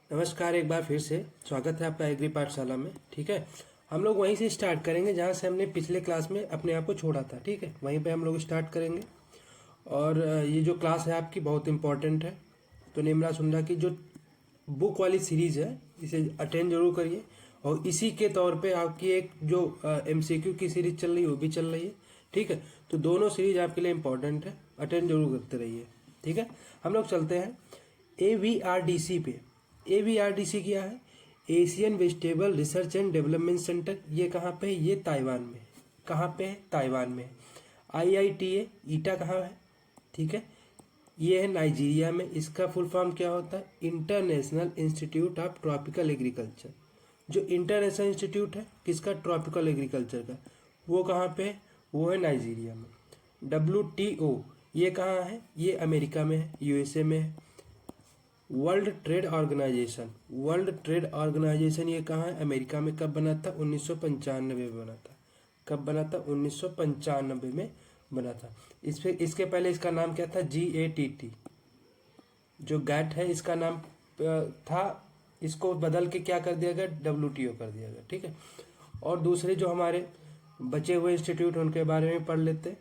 नमस्कार, एक बार फिर से स्वागत है आपका एग्री पाठशाला में। ठीक है, हम लोग वहीं से स्टार्ट करेंगे जहाँ से हमने पिछले क्लास में अपने आप को छोड़ा था। ठीक है, वहीं पे हम लोग स्टार्ट करेंगे। और ये जो क्लास है आपकी बहुत इम्पोर्टेंट है, तो निम्रा सुंदरा की जो बुक वाली सीरीज़ है इसे अटेंड जरूर करिए। और इसी के तौर पे आपकी एक जो MCQ की सीरीज चल रही है वो भी चल रही है। ठीक है, तो दोनों सीरीज आपके लिए इम्पोर्टेंट है, अटेंड जरूर करते रहिए। ठीक है, हम लोग चलते हैं AVRDC पे। AVRDC क्या है? Asian vegetable research and development centre. ये कहाँ पे है? ये ताइवान में। कहाँ पे है? ताइवान में। IITA ईटा कहाँ है? ठीक है, ये है नाइजीरिया में। इसका फुल फॉर्म क्या होता है? International institute of tropical agriculture. जो इंटरनेशनल इंस्टीट्यूट है किसका? ट्रॉपिकल एग्रीकल्चर का, वो कहाँ पे है? वो है नाइजीरिया में। WTO ये कहाँ है? ये अमेरिका में है, USA में है। World trade organisation, world trade organisation ये कहाँ है? अमेरिका में। कब बना था? 1995 में बना था। कब बना था? 1995 में बना था। इसके पहले इसका नाम क्या था? GATT। जो गैट है इसका नाम था, इसको बदल के क्या कर दिया गया? WTO कर दिया गया। ठीक है, और दूसरे जो हमारे बचे हुए इंस्टीट्यूट उनके बारे में पढ़ लेते हैं।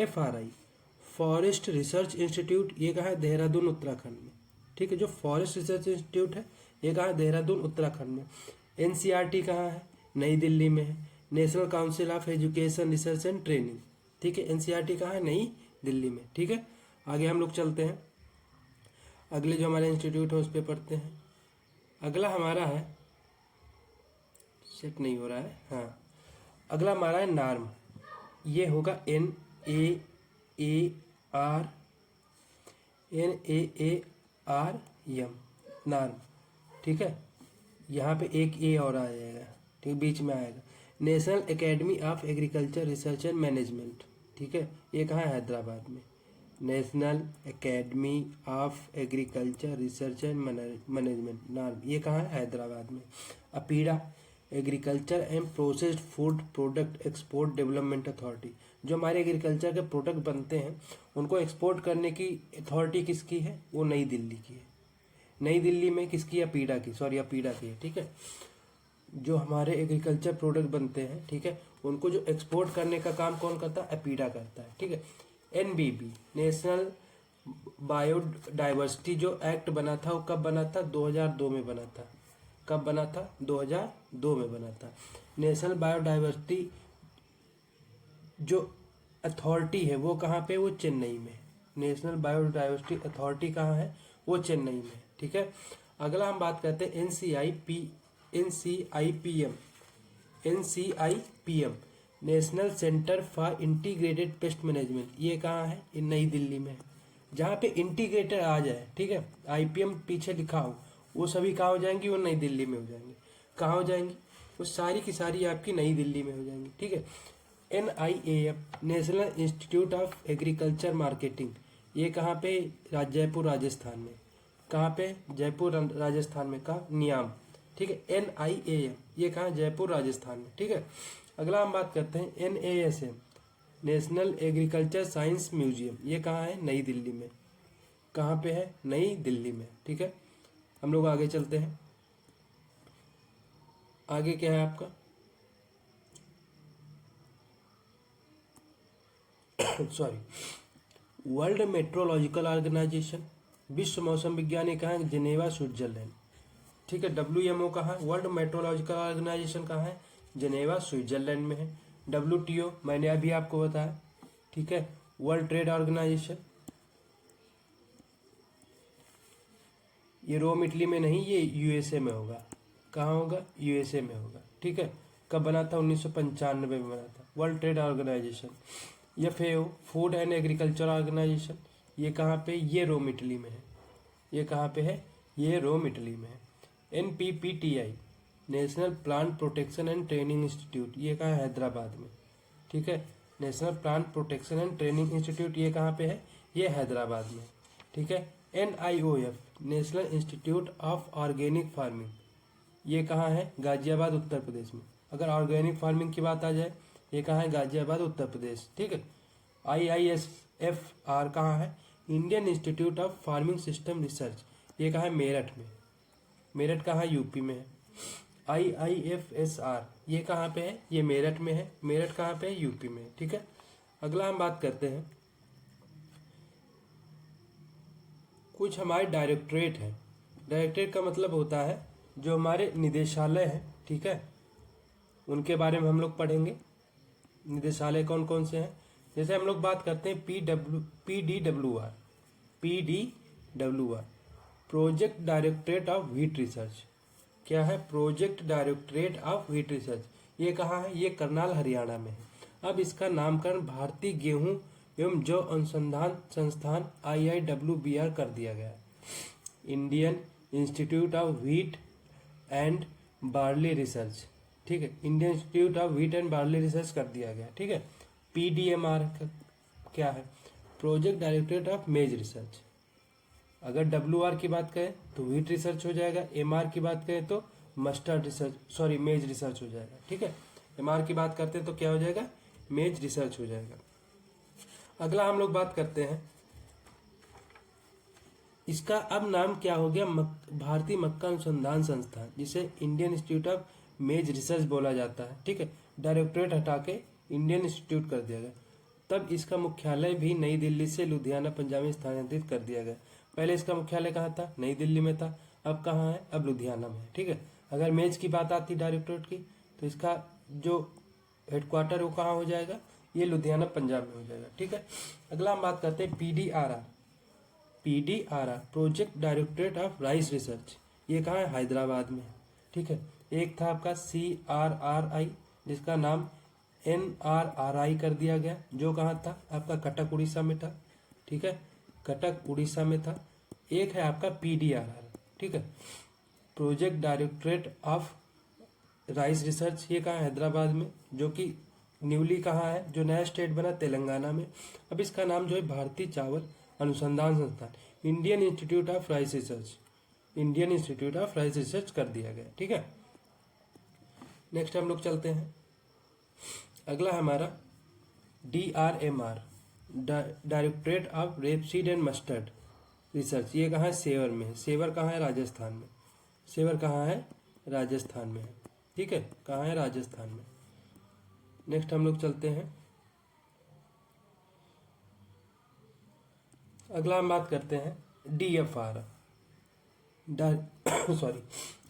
FRI फॉरेस्ट रिसर्च इंस्टीट्यूट, ये कहाँ है? देहरादून उत्तराखंड में। ठीक है, जो फॉरेस्ट रिसर्च इंस्टीट्यूट है ये कहाँ है? देहरादून उत्तराखंड में। NCERT कहाँ है? नई दिल्ली में है। National council of education research and training. ठीक है, NCERT कहाँ है? नई दिल्ली में। ठीक है, आगे हम लोग चलते हैं। अगले जो हमारे इंस्टीट्यूट है उस पर पढ़ते हैं। अगला हमारा है, सेट नहीं हो रहा है, हाँ, अगला हमारा है नार्म। ये होगा NAARM, नार्म। ठीक है, यहाँ पे एक ए और आ जाएगा, ठीक, बीच में आएगा। National academy of agriculture research and management. ठीक है, ये कहाँ है? हैदराबाद में। National academy of agriculture research and management, NAARM, ये कहाँ है? हैदराबाद में। APEDA agriculture and processed food product export development authority. जो हमारे एग्रीकल्चर के प्रोडक्ट बनते हैं उनको एक्सपोर्ट करने की अथॉरिटी किसकी है? वो नई दिल्ली की है। नई दिल्ली में किसकी? अपीडा की, सॉरी अपीडा की है। ठीक है, जो हमारे एग्रीकल्चर प्रोडक्ट बनते हैं, ठीक है, उनको जो एक्सपोर्ट करने का काम कौन करता है? अपीडा करता है। ठीक है, NBB नेशनल बायोडाइवर्सिटी जो एक्ट बना था वो कब बना था? 2002 में बना था। कब बना था? 2002 में बना था। नेशनल बायोडाइवर्सिटी जो अथॉरिटी है वो कहाँ पे? वो चेन्नई में। नेशनल बायोडाइवर्सिटी अथॉरिटी कहाँ है? वो चेन्नई में। ठीक है, अगला हम बात करते हैं NCIPM national centre for integrated pest management. ये कहाँ है? ये नई दिल्ली में है। जहाँ पे इंटीग्रेटेड आ जाए, ठीक है, IPM पीछे लिखा हो, वो सभी कहाँ हो जाएंगी? वो नई दिल्ली में हो जाएंगी। कहाँ हो जाएंगी? वो सारी की सारी आपकी नई दिल्ली में हो जाएंगी। ठीक है, NIAM national institute of agriculture marketing, ये कहाँ पे? जयपुर राजस्थान में। कहाँ पे? जयपुर राजस्थान में का नियाम। ठीक है, NIAM ये कहाँ? जयपुर राजस्थान में। ठीक है, अगला हम बात करते हैं NASM national agriculture science museum. ये कहाँ है? नई दिल्ली में। कहाँ पे है? नई दिल्ली में। ठीक है, हम लोग आगे चलते हैं। आगे क्या है आपका? सॉरी, वर्ल्ड मेट्रोलॉजिकल ऑर्गेनाइजेशन, विश्व मौसम विज्ञान, ये कहाँ है? Geneva Switzerland. ठीक है, WMO कहाँ है? वर्ल्ड मेट्रोलॉजिकल ऑर्गेनाइजेशन कहाँ है? जिनेवा स्विट्जरलैंड में है। WTO मैंने अभी आपको बताया। ठीक है, वर्ल्ड ट्रेड ऑर्गेनाइजेशन, ये रोम इटली में नहीं, ये USA में होगा। कहाँ होगा? USA में होगा। ठीक है, कब बना था? 1995 में बना था। World trade organisation. FAO food and agriculture organisation, ये कहाँ पे? ये रोम इटली में है। ये कहाँ पे है? ये रोम इटली में है। NPPTI national plant protection and training institute, ये कहाँ है? हैदराबाद में। ठीक है, national plant protection and training institute, ये कहाँ पे है? ये हैदराबाद में। ठीक है, NIOF national institute of organic farming, ये कहाँ है? गाजियाबाद उत्तर प्रदेश में। अगर ऑर्गेनिक फार्मिंग की बात आ जाए, ये कहाँ है? गाजियाबाद उत्तर प्रदेश। ठीक है, IISFR कहाँ है? Indian institute of farming system research, ये कहाँ है? मेरठ में। मेरठ कहाँ है? यूपी में है। IIFSR ये कहाँ पे है? ये मेरठ में है। मेरठ कहाँ पे है? यूपी में है। ठीक है, अगला हम बात करते हैं, कुछ हमारे डायरेक्टरेट हैं। डायरेक्टरेट का मतलब होता है जो हमारे निदेशालय हैं, ठीक है, उनके बारे में हम लोग पढ़ेंगे। निदेशालय कौन कौन से हैं? जैसे हम लोग बात करते हैं PDWR। PDWR project directorate of wheat research. क्या है? Project directorate of wheat research. ये कहाँ है? ये करनाल हरियाणा में है। अब इसका नामकरण भारतीय गेहूं एवं जौ अनुसंधान संस्थान IIWBR कर दिया गया है। Indian institute of wheat and barley research, ठीक है, Indian institute of wheat and barley research कर दिया गया, ठीक है। PDMR क्या है? प्रोजेक्ट डायरेक्टरेट ऑफ मेज रिसर्च। अगर WR की बात करें तो व्हीट रिसर्च हो जाएगा, MR की बात करें तो मस्टर्ड रिसर्च, सॉरी मेज रिसर्च हो जाएगा, ठीक है। MR की बात करते हैं तो क्या हो जाएगा? मेज रिसर्च हो जाएगा। अगला हम लोग बात करते हैं, इसका अब नाम क्या हो गया? भारतीय मक्का अनुसंधान संस्थान, जिसे इंडियन इंस्टीट्यूट ऑफ मेज रिसर्च बोला जाता है, ठीक है। डायरेक्टरेट हटा के इंडियन इंस्टीट्यूट कर दिया गया। तब इसका मुख्यालय भी नई दिल्ली से लुधियाना पंजाब में स्थानांतरित कर दिया गया। पहले इसका मुख्यालय कहाँ था? नई दिल्ली में था। अब कहाँ है? अब लुधियाना में है, ठीक है। अगर मेज की बात आती डायरेक्टरेट की तो इसका जो हेडक्वार्टर वो कहाँ हो जाएगा? ये लुधियाना पंजाब में हो जाएगा, ठीक है। अगला हम बात करते हैं PDRR। PDRR project directorate of rice research. ये कहाँ है? हैदराबाद में है, ठीक है। एक था आपका CRRI, जिसका नाम NRRI कर दिया गया, जो कहाँ था? आपका कटक उड़ीसा में था, ठीक है, कटक उड़ीसा में था। एक है आपका PDRR, ठीक है, project directorate of rice research. ये कहाँ? हैदराबाद में, जो कि न्यूली कहाँ है? जो नया स्टेट बना तेलंगाना में। अब इसका नाम जो है भारतीय चावल अनुसंधान संस्थान, Indian institute of rice research, Indian institute of rice research कर दिया गया, ठीक है। नेक्स्ट हम लोग चलते हैं, अगला हमारा DRMR, directorate of rapeseed and mustard research. ये कहाँ है? सेवर में है। सेवर कहाँ है? राजस्थान में। सेवर कहाँ है? राजस्थान में है, ठीक है। कहाँ है? राजस्थान में। नेक्स्ट हम लोग चलते हैं, अगला हम बात करते हैं DFR, sorry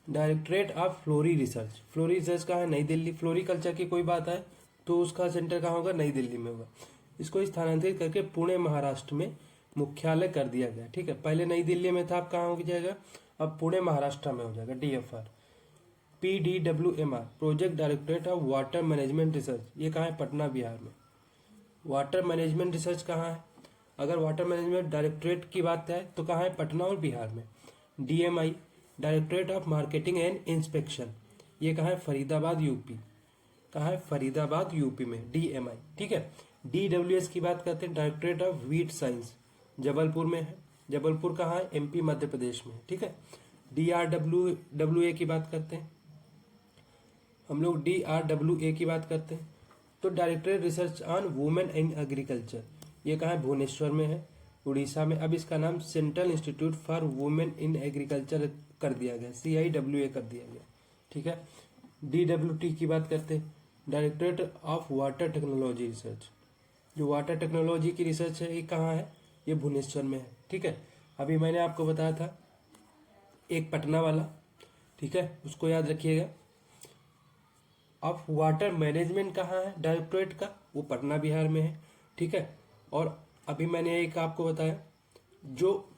directorate of floral research. Floral research कहाँ है? नई दिल्ली। फ्लोरिकल्चर की कोई बात है तो उसका सेंटर कहाँ होगा? नई दिल्ली में होगा। इसको स्थानांतरित करके पुणे महाराष्ट्र में मुख्यालय कर दिया गया, ठीक है। पहले नई दिल्ली में था, अब कहाँ हो जाएगा? अब पुणे महाराष्ट्र में हो जाएगा। DFR। PDWMR project directorate of water management research. ये कहाँ है? पटना बिहार में। वाटर मैनेजमेंट रिसर्च कहाँ है? अगर वाटर मैनेजमेंट डायरेक्टरेट की बात है तो कहाँ है? पटना और बिहार में। DMI directorate of marketing and inspection. ये कहाँ है? फरीदाबाद यूपी। कहाँ है? फरीदाबाद यूपी में DMI, ठीक है। DWS की बात करते हैं, directorate of wheat science, Jabalpur में है। जबलपुर कहाँ है? MP मध्य प्रदेश में, ठीक है। DRWA की बात करते हैं हम लोग, DRWA की बात करते हैं तो directorate research on women in agriculture. ये कहाँ है? भुवनेश्वर में है, उड़ीसा में। अब इसका नाम central institute for women in agriculture कर दिया गया, CIWA कर दिया गया, ठीक है। DWT की बात करते हैं, directorate of water technology research. जो वाटर टेक्नोलॉजी की रिसर्च है ये कहाँ है? ये भुवनेश्वर में है, ठीक है। अभी मैंने आपको बताया था एक पटना वाला, ठीक है, उसको याद रखिएगा। अब वाटर मैनेजमेंट कहाँ है डायरेक्टरेट का? वो पटना बिहार में है, ठीक है। और अभी मैंने एक आपको बताया जो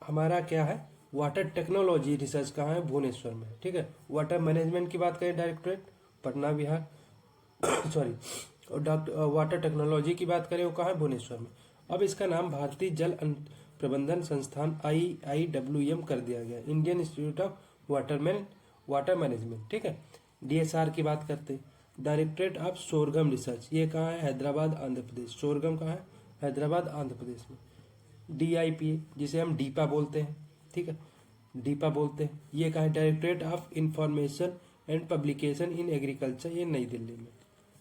हमारा क्या है, वाटर टेक्नोलॉजी रिसर्च कहाँ है? भुवनेश्वर में, ठीक है। वाटर मैनेजमेंट की बात करें डायरेक्टरेट पटना बिहार, सॉरी, और वाटर टेक्नोलॉजी की बात करें वो कहाँ है? भुवनेश्वर में। अब इसका नाम भारतीय जल प्रबंधन संस्थान IIWM कर दिया गया, Indian institute of water management, ठीक है। DSR की बात करते हैं, डायरेक्टरेट ऑफ सोरगम रिसर्च। ये कहाँ है? हैदराबाद आंध्र प्रदेश। सोरगम कहाँ है? हैदराबाद आंध्र प्रदेश में। DIPA जिसे हम डीपा बोलते हैं, ठीक है, डीपा बोलते हैं। ये कहाँ है? Directorate of information and publication in agriculture. ये नई दिल्ली में,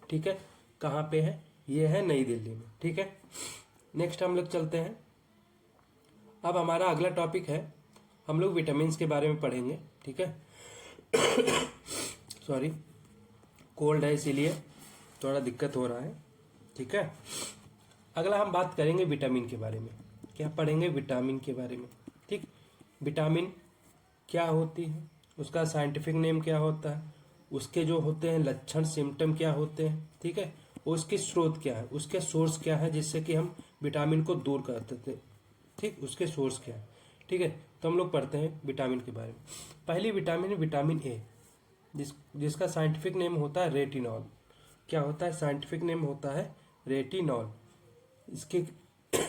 ठीक है। कहाँ पे है? ये है नई दिल्ली में, ठीक है। नेक्स्ट हम लोग चलते हैं, अब हमारा अगला टॉपिक है हम लोग विटामिन के बारे में पढ़ेंगे, ठीक है। सॉरी, कोल्ड है इसीलिए थोड़ा दिक्कत हो रहा है, ठीक है। अगला हम बात करेंगे विटामिन के बारे में। क्या पढ़ेंगे? विटामिन के बारे में, ठीक। विटामिन क्या होती है, उसका साइंटिफिक नेम क्या होता है, उसके जो होते हैं लक्षण सिम्टम क्या होते हैं, ठीक है। उसकी स्रोत क्या है, उसके सोर्स क्या है जिससे कि हम विटामिन को दूर करते थे, ठीक। उसके सोर्स क्या है, ठीक है। तो हम लोग पढ़ते हैं विटामिन के बारे में। पहली विटामिन है विटामिन ए, जिसका साइंटिफिक नेम होता है रेटिनॉल। क्या होता है? साइंटिफिक नेम होता है रेटिनॉल। इसकी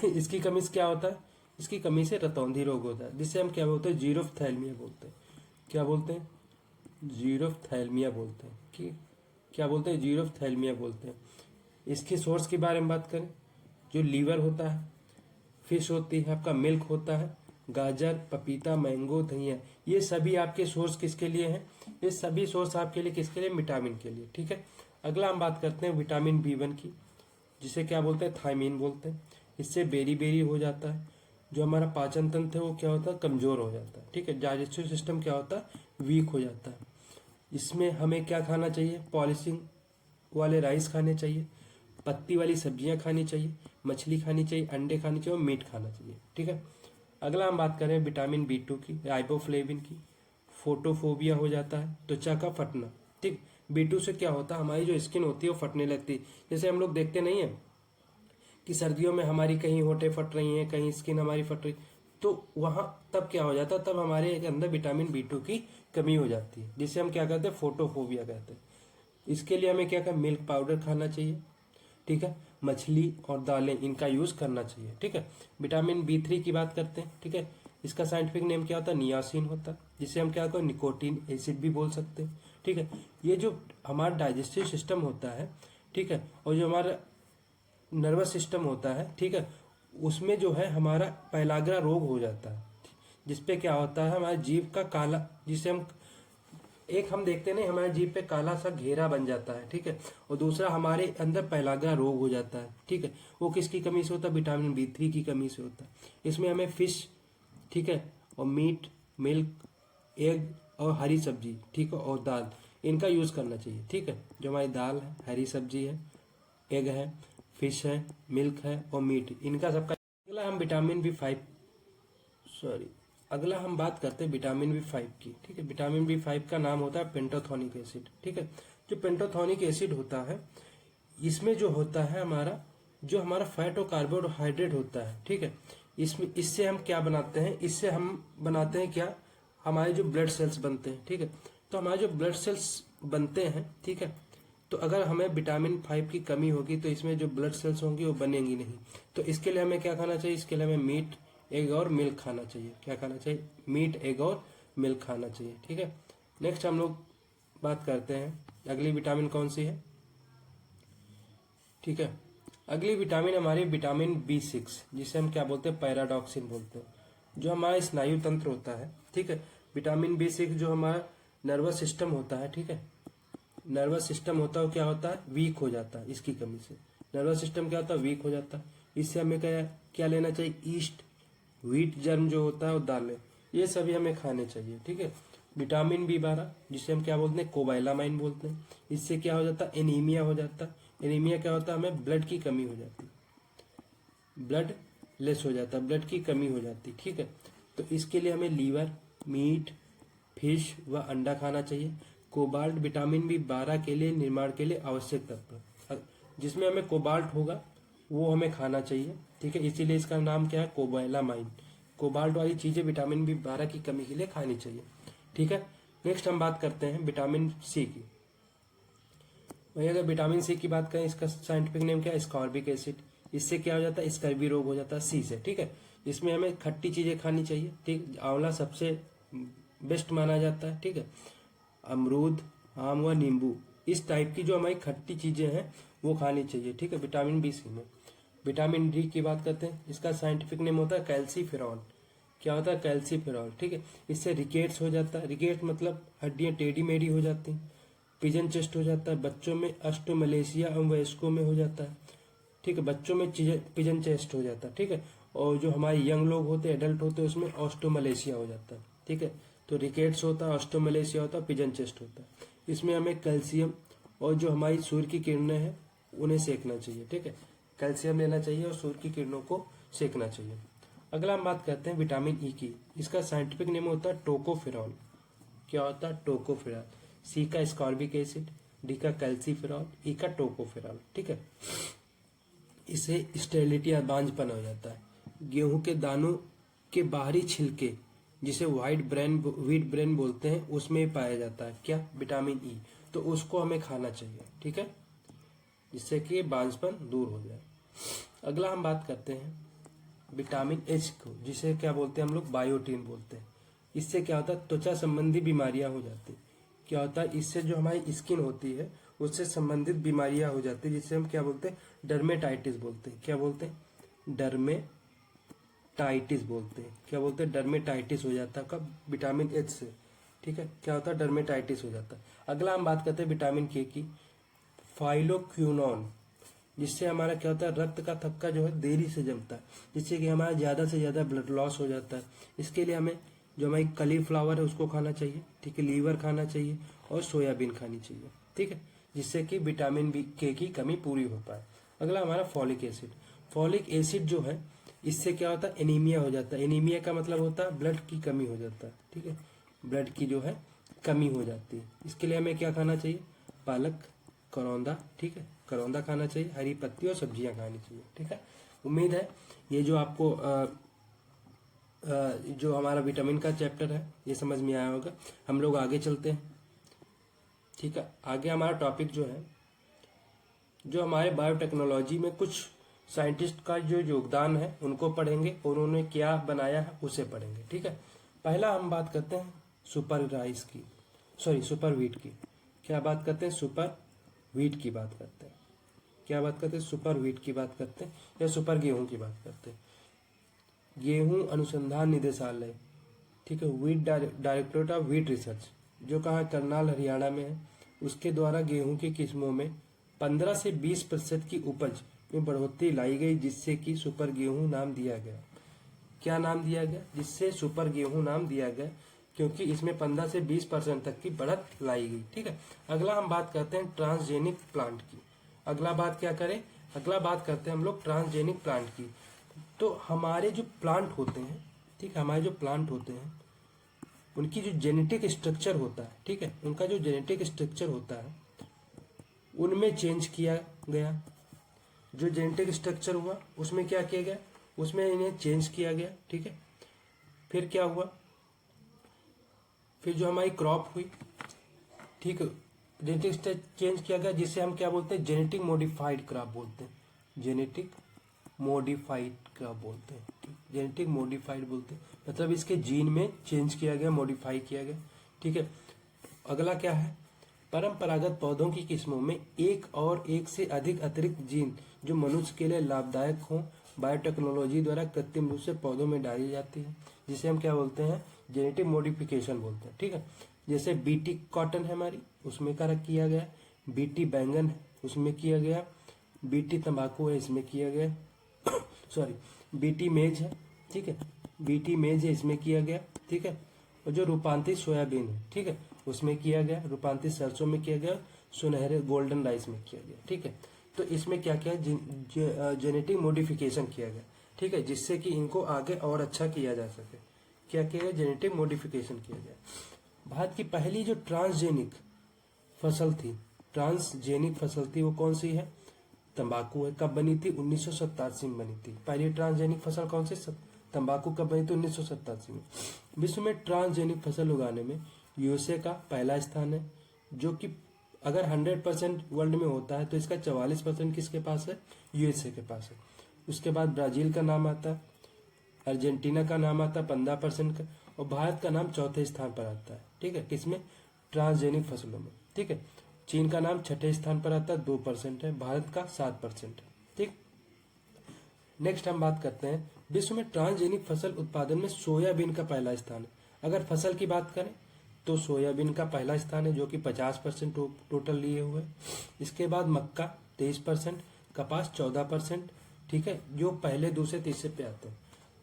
इसकी कमी से क्या होता है? इसकी कमी से रतौंधी रोग होता है, जिससे हम क्या बोलते हैं? जीरोफ्थैल्मिया बोलते हैं। क्या बोलते हैं? जीरोफ्थैल्मिया बोलते हैं। कि क्या बोलते हैं? जीरोफ्थैल्मिया बोलते हैं। इसके सोर्स के बारे में बात करें, जो लीवर होता है, फिश होती है, आपका मिल्क होता है, गाजर, पपीता, मैंगो, धनिया, ये सभी आपके सोर्स किसके लिए हैं? ये सभी सोर्स आपके लिए किसके लिए? विटामिन के लिए, ठीक है। अगला हम बात करते हैं विटामिन B1 की, जिसे क्या बोलते हैं? थायमीन बोलते हैं। इससे बेरी बेरी हो जाता है, जो हमारा पाचन तंत्र है वो क्या होता है? कमजोर हो जाता है, ठीक है। डाइजेस्टिव सिस्टम क्या होता है? वीक हो जाता है। इसमें हमें क्या खाना चाहिए? पॉलिशिंग वाले राइस खाने चाहिए, पत्ती वाली सब्जियां खानी चाहिए, मछली खानी चाहिए, अंडे खाने चाहिए और मीट खाना चाहिए, ठीक है। अगला हम बात करें विटामिन B2 की, राइबोफ्लेविन की। फोटोफोबिया हो जाता है, त्वचा का फटना, ठीक। B2 से क्या होता है? हमारी जो स्किन होती है वो फटने लगती है। जैसे हम लोग देखते नहीं है कि सर्दियों में हमारी कहीं होठें फट रही हैं, कहीं स्किन हमारी फट रही, तो वहां तब क्या हो जाता है? तब हमारे अंदर विटामिन B2 की कमी हो जाती है, जिसे हम क्या कहते हैं? फोटोफोबिया कहते हैं। इसके लिए हमें क्या करना? मिल्क पाउडर खाना चाहिए, ठीक है। मछली और दालें, इनका यूज करना चाहिए, ठीक है। विटामिन B3 की बात करते हैं, ठीक है। इसका साइंटिफिक नेम क्या होता है? नियासिन होता है, जिसे हम क्या कहते हैं? निकोटीन एसिड भी बोल सकते हैं, ठीक है। ये जो हमारा डाइजेस्टिव सिस्टम होता है, ठीक है, और जो हमारा नर्वस सिस्टम होता है, ठीक है, उसमें जो है हमारा पैलाग्रा रोग हो जाता है, जिसपे क्या होता है? हमारे जीभ का काला, जिसे हम देखते नहीं, हमारे जीभ पे काला सा घेरा बन जाता है, ठीक है। और दूसरा हमारे अंदर पैलाग्रा रोग हो जाता है, ठीक है। वो किसकी कमी से होता है? विटामिन B3 की कमी से होता है। इसमें हमें फिश, ठीक है, और मीट, मिल्क, एग और हरी सब्जी, ठीक है, और दाल, इनका यूज करना चाहिए, ठीक है। जो हमारी दाल है, हरी सब्जी है, एग है, फिश है, मिल्क है और मीट, इनका सबका। अगला हम विटामिन B5, सॉरी, अगला हम बात करते हैं विटामिन B5 की, ठीक है। विटामिन B5 का नाम होता है पेंटोथोनिक एसिड, ठीक है। जो पेंटोथोनिक एसिड होता है, इसमें जो होता है हमारा फैट और कार्बोहाइड्रेट होता है, ठीक है। इसमें इससे हम क्या बनाते हैं? इससे हम बनाते हैं क्या? हमारे जो ब्लड सेल्स बनते हैं, ठीक है। तो हमारे जो ब्लड सेल्स बनते हैं, ठीक है, तो अगर हमें विटामिन 5 की कमी होगी तो इसमें जो ब्लड सेल्स होंगी वो बनेंगी नहीं। तो इसके लिए हमें क्या खाना चाहिए? इसके लिए हमें मीट, एग और मिल्क खाना चाहिए। क्या खाना चाहिए? मीट, एग और मिल्क खाना चाहिए, ठीक है। नेक्स्ट हम लोग बात करते हैं, अगली विटामिन कौन सी है, ठीक है। अगली विटामिन हमारी विटामिन B6, जिसे हम क्या बोलते हैं? पैराडॉक्सिन बोलते हैं, जो हमारा स्नायु तंत्र होता है, ठीक है। विटामिन B6 जो हमारा नर्वस सिस्टम होता है, ठीक है, नर्वस सिस्टम होता है, क्या होता है? वीक हो जाता है इसकी कमी से। नर्वस सिस्टम क्या होता है? वीक हो जाता है। इससे हमें क्या क्या लेना चाहिए? ईस्ट, व्हीट जर्म जो होता है और दालें, ये सभी हमें खाने चाहिए, ठीक है। विटामिन B12, जिसे हम क्या बोलते हैं? कोबाइलामाइन बोलते हैं। इससे क्या हो जाता है? एनीमिया हो जाता है। एनीमिया क्या होता है? हमें ब्लड की कमी हो जाती है, ब्लड लेस हो जाता है, ब्लड की कमी हो जाती है, ठीक है। तो इसके लिए हमें लीवर, मीट, फिश व अंडा खाना चाहिए। कोबाल्ट विटामिन B12 के लिए निर्माण के लिए आवश्यक तत्व, जिसमें हमें कोबाल्ट होगा वो हमें खाना चाहिए, ठीक है। इसीलिए इसका नाम क्या है? कोबाइलामाइन। कोबाल्ट वाली चीजें विटामिन B12 की कमी के लिए खानी चाहिए, ठीक है। नेक्स्ट हम बात करते हैं विटामिन C की। वही अगर विटामिन C की बात करें, इसका साइंटिफिक नेम क्या है? Ascorbic acid. इससे क्या हो जाता है? स्कर्वी रोग हो जाता है C से, ठीक है। इसमें हमें खट्टी चीजें खानी चाहिए, ठीक। आंवला सबसे बेस्ट माना जाता है, ठीक है। अमरूद, आम व नींबू, इस टाइप की जो हमारी खट्टी चीजें हैं वो खानी चाहिए, ठीक है, विटामिन B6 में। विटामिन D की बात करते हैं, इसका साइंटिफिक नेम होता है कैल्सीफेरॉल। क्या होता है? कैल्सीफेरॉल, ठीक है। इससे रिकेट्स हो जाता है, रिकेट मतलब हड्डियां टेढ़ी मेढ़ी हो जाती हैं। पिजन चेस्ट हो जाता है बच्चों में, अष्टोमलेशिया एवं वयस्कों में हो जाता है, ठीक है। बच्चों में पिजन चेस्ट हो जाता है, ठीक है। और जो हमारे यंग लोग होते हैं, एडल्ट होते हैं, उसमें ऑस्टोमलेशिया हो जाता है। ठीक है, तो रिकेट्स होता है, ऑस्टोमलेशिया होता है, पिजन चेस्ट होता है। इसमें हमें कैल्शियम और जो हमारी सूर्य की किरणें हैं उन्हें सेकना चाहिए। ठीक है, कैल्शियम लेना चाहिए और सूर्य की किरणों को सेकना चाहिए। अगला हम बात करते हैं विटामिन ई की। इसका साइंटिफिक नेम होता है टोकोफेरॉल। क्या होता है? टोकोफेरॉल। सी का स्कॉर्बिक एसिड, डी का कैल्सीफेरॉल, ई का टोकोफेरॉल। ठीक है, इससे स्टेरिलिटी या बांझपन हो जाता है। गेहूं के दानों के बाहरी छिलके, जिसे व्हीट ब्रेन बोलते हैं, उसमें पाया जाता है क्या? Vitamin E. तो उसको हमें खाना चाहिए। ठीक है, जिससे कि बांझपन दूर हो जाए। अगला हम बात करते हैं विटामिन एच को, जिसे क्या बोलते हैं हम लोग? बायोटीन बोलते हैं। इससे क्या होता है? त्वचा संबंधी बीमारियां हो जाती है। क्या होता है? इससे जो हमारी स्किन होती है उससे संबंधित बीमारियां हो जाती है, जिससे हम क्या बोलते हैं? डर्मेटाइटिस बोलते हैं। क्या बोलते हैं? डर्मेटाइटिस बोलते हैं। क्या बोलते हैं? डर्मेटाइटिस हो जाता है। कब? विटामिन एच से। ठीक है, क्या होता है? डर्मेटाइटिस हो जाता है। अगला हम बात करते हैं विटामिन के की, फाइलोक्विनोन, जिससे हमारा क्या होता है? रक्त का थक्का जो है देरी से जमता है, जिससे कि हमारा ज्यादा से ज्यादा ब्लड लॉस हो जाता है। इसके लिए हमें जो हमारी कलीफ्लावर है उसको खाना चाहिए। ठीक है, लीवर खाना चाहिए और सोयाबीन खानी चाहिए। ठीक है, जिससे कि विटामिन बी के की कमी पूरी हो पाए। अगला हमारा फॉलिक एसिड। फॉलिक एसिड जो है इससे क्या होता है? एनीमिया हो जाता है। एनीमिया का मतलब होता है ब्लड की कमी हो जाता है। ठीक है, ब्लड की जो है कमी हो जाती है। इसके लिए हमें क्या खाना चाहिए? पालक, करौंदा। ठीक है, करौंदा खाना चाहिए, हरी पत्ती और सब्जियां खानी चाहिए। ठीक है, उम्मीद है ये जो आपको जो हमारा विटामिन का चैप्टर है ये समझ में आया होगा। हम लोग आगे चलते हैं। ठीक है, आगे हमारा टॉपिक जो है, जो हमारे बायोटेक्नोलॉजी में कुछ साइंटिस्ट का जो योगदान है उनको पढ़ेंगे और उन्होंने क्या बनाया है उसे पढ़ेंगे। ठीक है, पहला हम बात करते हैं सुपर राइस की, सुपर व्हीट की। क्या बात करते हैं? सुपर व्हीट की बात करते हैं। क्या बात करते हैं? सुपर व्हीट की बात करते हैं या सुपर गेहूं की बात करते हैं। गेहूं अनुसंधान निदेशालय, ठीक है, wheat directorate of wheat research, जो कहाँ? करनाल, हरियाणा में है। उसके द्वारा गेहूं की किस्मों में 15 से 20% की उपज में बढ़ोतरी लाई गई, जिससे कि सुपर गेहूं नाम दिया गया। क्या नाम दिया गया? जिससे सुपर गेहूं नाम दिया गया, क्योंकि इसमें 15 से 20% तक की बढ़त लाई गई। ठीक है, अगला हम बात करते हैं ट्रांसजेनिक प्लांट की। अगला बात क्या करें? अगला बात करते हैं हम लोग ट्रांसजेनिक प्लांट की। तो हमारे जो प्लांट होते हैं, ठीक है, हमारे जो प्लांट होते हैं उनकी जो जेनेटिक स्ट्रक्चर होता है, ठीक है, उनका जो जेनेटिक स्ट्रक्चर होता है उनमें चेंज किया गया। जो जेनेटिक स्ट्रक्चर हुआ उसमें क्या किया गया? उसमें इन्हें चेंज किया गया। ठीक है, फिर क्या हुआ? फिर जो हमारी क्रॉप हुई, ठीक है, जेनेटिक चेंज किया गया, जिससे हम क्या बोलते हैं? जेनेटिक मॉडिफाइड क्रॉप बोलते हैं। जेनेटिक मॉडिफाइड क्रॉप बोलते हैं। जेनेटिक मॉडिफाइड बोलते हैं, मतलब इसके जीन में चेंज किया गया, मॉडिफाई किया गया। ठीक है, अगला क्या है? परंपरागत पौधों की किस्मों में एक से अधिक अतिरिक्त जीन जो मनुष्य के लिए लाभदायक हो, बायोटेक्नोलॉजी द्वारा कृत्रिम रूप से पौधों में डाली जाती है, जिसे हम क्या बोलते हैं? जेनेटिक मॉडिफिकेशन बोलते हैं। ठीक है, जैसे बीटी कॉटन है हमारी, उसमें क्या किया गया? बीटी बैंगन है उसमें किया गया। बीटी तंबाकू है इसमें किया गया। बीटी मेज है, ठीक है, बीटी मेज है इसमें किया गया। ठीक है, और जो रूपांतरित सोयाबीन है, ठीक है, उसमें किया गया। रूपांतरित सरसों में किया गया। सुनहरे गोल्डन राइस में किया गया। ठीक है, तो इसमें क्या किया? जेनेटिक मॉडिफिकेशन किया गया। ठीक है, जिससे कि इनको आगे और अच्छा किया जा सके। क्या किया गया? जेनेटिक मॉडिफिकेशन किया गया। भारत की पहली जो ट्रांसजेनिक फसल थी वो कौन सी है? तंबाकू है। कब बनी थी? 1987 में बनी थी। पहली ट्रांसजेनिक फसल कौन सी? तंबाकू। कब बनी थी? 1987 में। विश्व में ट्रांसजेनिक फसल उगाने में यूएसए का पहला स्थान है, जो कि अगर 100% वर्ल्ड में होता है तो इसका 44% किसके पास है? यूएसए के पास है। उसके बाद ब्राजील का नाम आता है, अर्जेंटीना का नाम आता है 15% का, और भारत का नाम चौथे स्थान पर आता है। ठीक है, किसमें? ट्रांसजेनिक फसलों में। ठीक है, चीन का नाम छठे स्थान पर आता है, 2% है। भारत का 7% है। ठीक, नेक्स्ट हम बात करते हैं विश्व में ट्रांसजेनिक फसल उत्पादन में सोयाबीन का पहला स्थान है। अगर फसल की बात करें तो सोयाबीन का पहला स्थान है, जो कि 50% टोटल लिए हुए। इसके बाद मक्का 23%, कपास 14%, ठीक है, जो पहले, दूसरे, तीसरे पे आते हैं।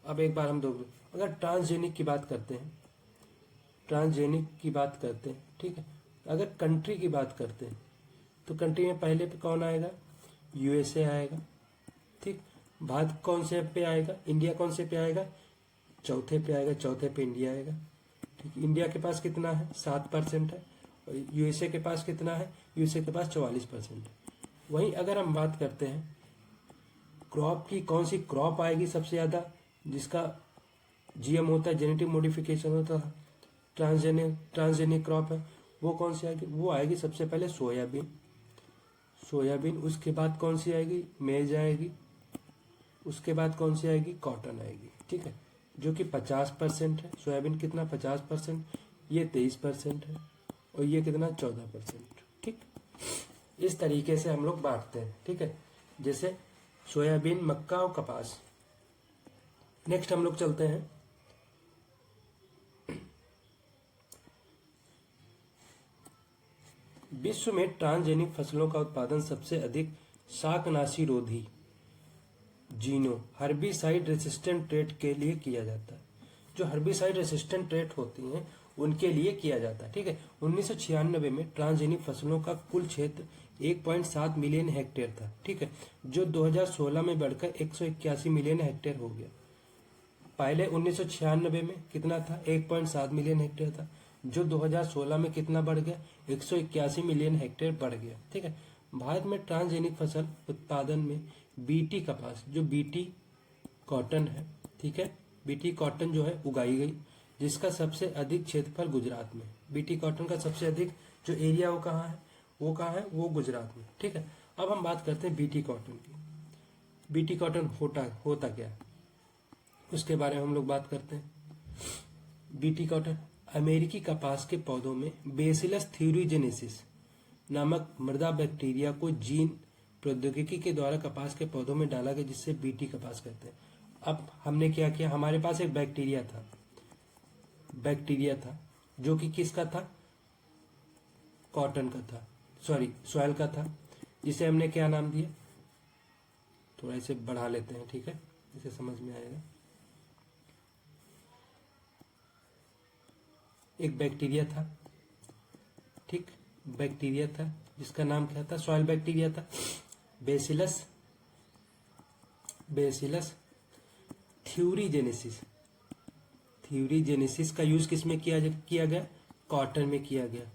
अब एक बार हम दो, अगर ट्रांसजेनिक की बात करते हैं, ट्रांसजेनिक की बात करते हैं, ठीक है, अगर कंट्री की बात करते हैं तो कंट्री में पहले पे कौन आएगा, यूएसए आएगा, ठीक। भारत कौन से पे आएगा, इंडिया कौन से पे आएगा, चौथे पे आएगा, चौथे पे इंडिया आएगा, ठीक। इंडिया के पास कितना है, 7% है, और यूएसए के पास कितना है, यूएसए के पास 44% है। वहीं अगर हम बात करते हैं क्रॉप की, कौन सी क्रॉप आएगी सबसे ज़्यादा जिसका जीएम होता है, जेनेटिक मॉडिफिकेशन होता है, ट्रांसजेनिक क्रॉप है, वो कौन सी आएगी, वो आएगी सबसे पहले सोयाबीन, सोयाबीन, उसके बाद कौन सी आएगी, मेज आएगी, उसके बाद कौन सी आएगी, कॉटन आएगी, ठीक है, जो कि 50% है। सोयाबीन कितना, 50%, ये 23% है, और ये कितना, 14%, ठीक। इस तरीके से हम लोग बांटते हैं, ठीक है, जैसे सोयाबीन, मक्का और कपास। नेक्स्ट हम लोग चलते हैं विश्व में ट्रांसजेनिक फसलों का उत्पादन सबसे अधिक शाकनाशी रोधी जीनों हर्बिसाइड रेसिस्टेंट ट्रेट के लिए किया जाता है। जो हर्बिसाइड रेसिस्टेंट ट्रेट होती हैं उनके लिए किया जाता है, ठीक है। 1996 में ट्रांसजेनिक फसलों का कुल क्षेत्र 1.7 मिलियन हेक्टेयर था, ठीक है, जो 2016 में बढ़कर 181 मिलियन हेक्टेयर हो गया। पहले 1996 में कितना था, 1.7 मिलियन हेक्टेयर था, जो 2016 में कितना बढ़ गया, 181 मिलियन हेक्टेयर बढ़ गया, ठीक है। भारत में ट्रांसजेनिक फसल उत्पादन में बीटी कपास, जो बीटी कॉटन है, ठीक है, बीटी कॉटन जो है उगाई गई, जिसका सबसे अधिक क्षेत्रफल गुजरात में। बीटी कॉटन का सबसे अधिक जो एरिया वो कहाँ है, वो गुजरात में, ठीक है। अब हम बात करते हैं बीटी कॉटन की। बीटी कॉटन होता क्या है, उसके बारे में हम लोग बात करते हैं। बीटी कॉटन अमेरिकी कपास के पौधों में बेसिलस थ्यूरिजेनेसिस नामक मृदा बैक्टीरिया को जीन प्रौद्योगिकी के द्वारा कपास के पौधों में डाला गया, जिससे बीटी कपास कहते हैं। अब हमने क्या किया, हमारे पास एक बैक्टीरिया था जो कि किसका था, कॉटन का था, सॉइल का था, जिसे हमने क्या नाम दिया, थोड़ा इसे बढ़ा लेते हैं, ठीक है, इसे समझ में आएगा। एक बैक्टीरिया था, ठीक, बैक्टीरिया था जिसका नाम क्या था, सॉइल बैक्टीरिया था, बेसिलस थ्यूरिजेनेसिस का यूज किसमें किया गया, कॉटन में किया गया।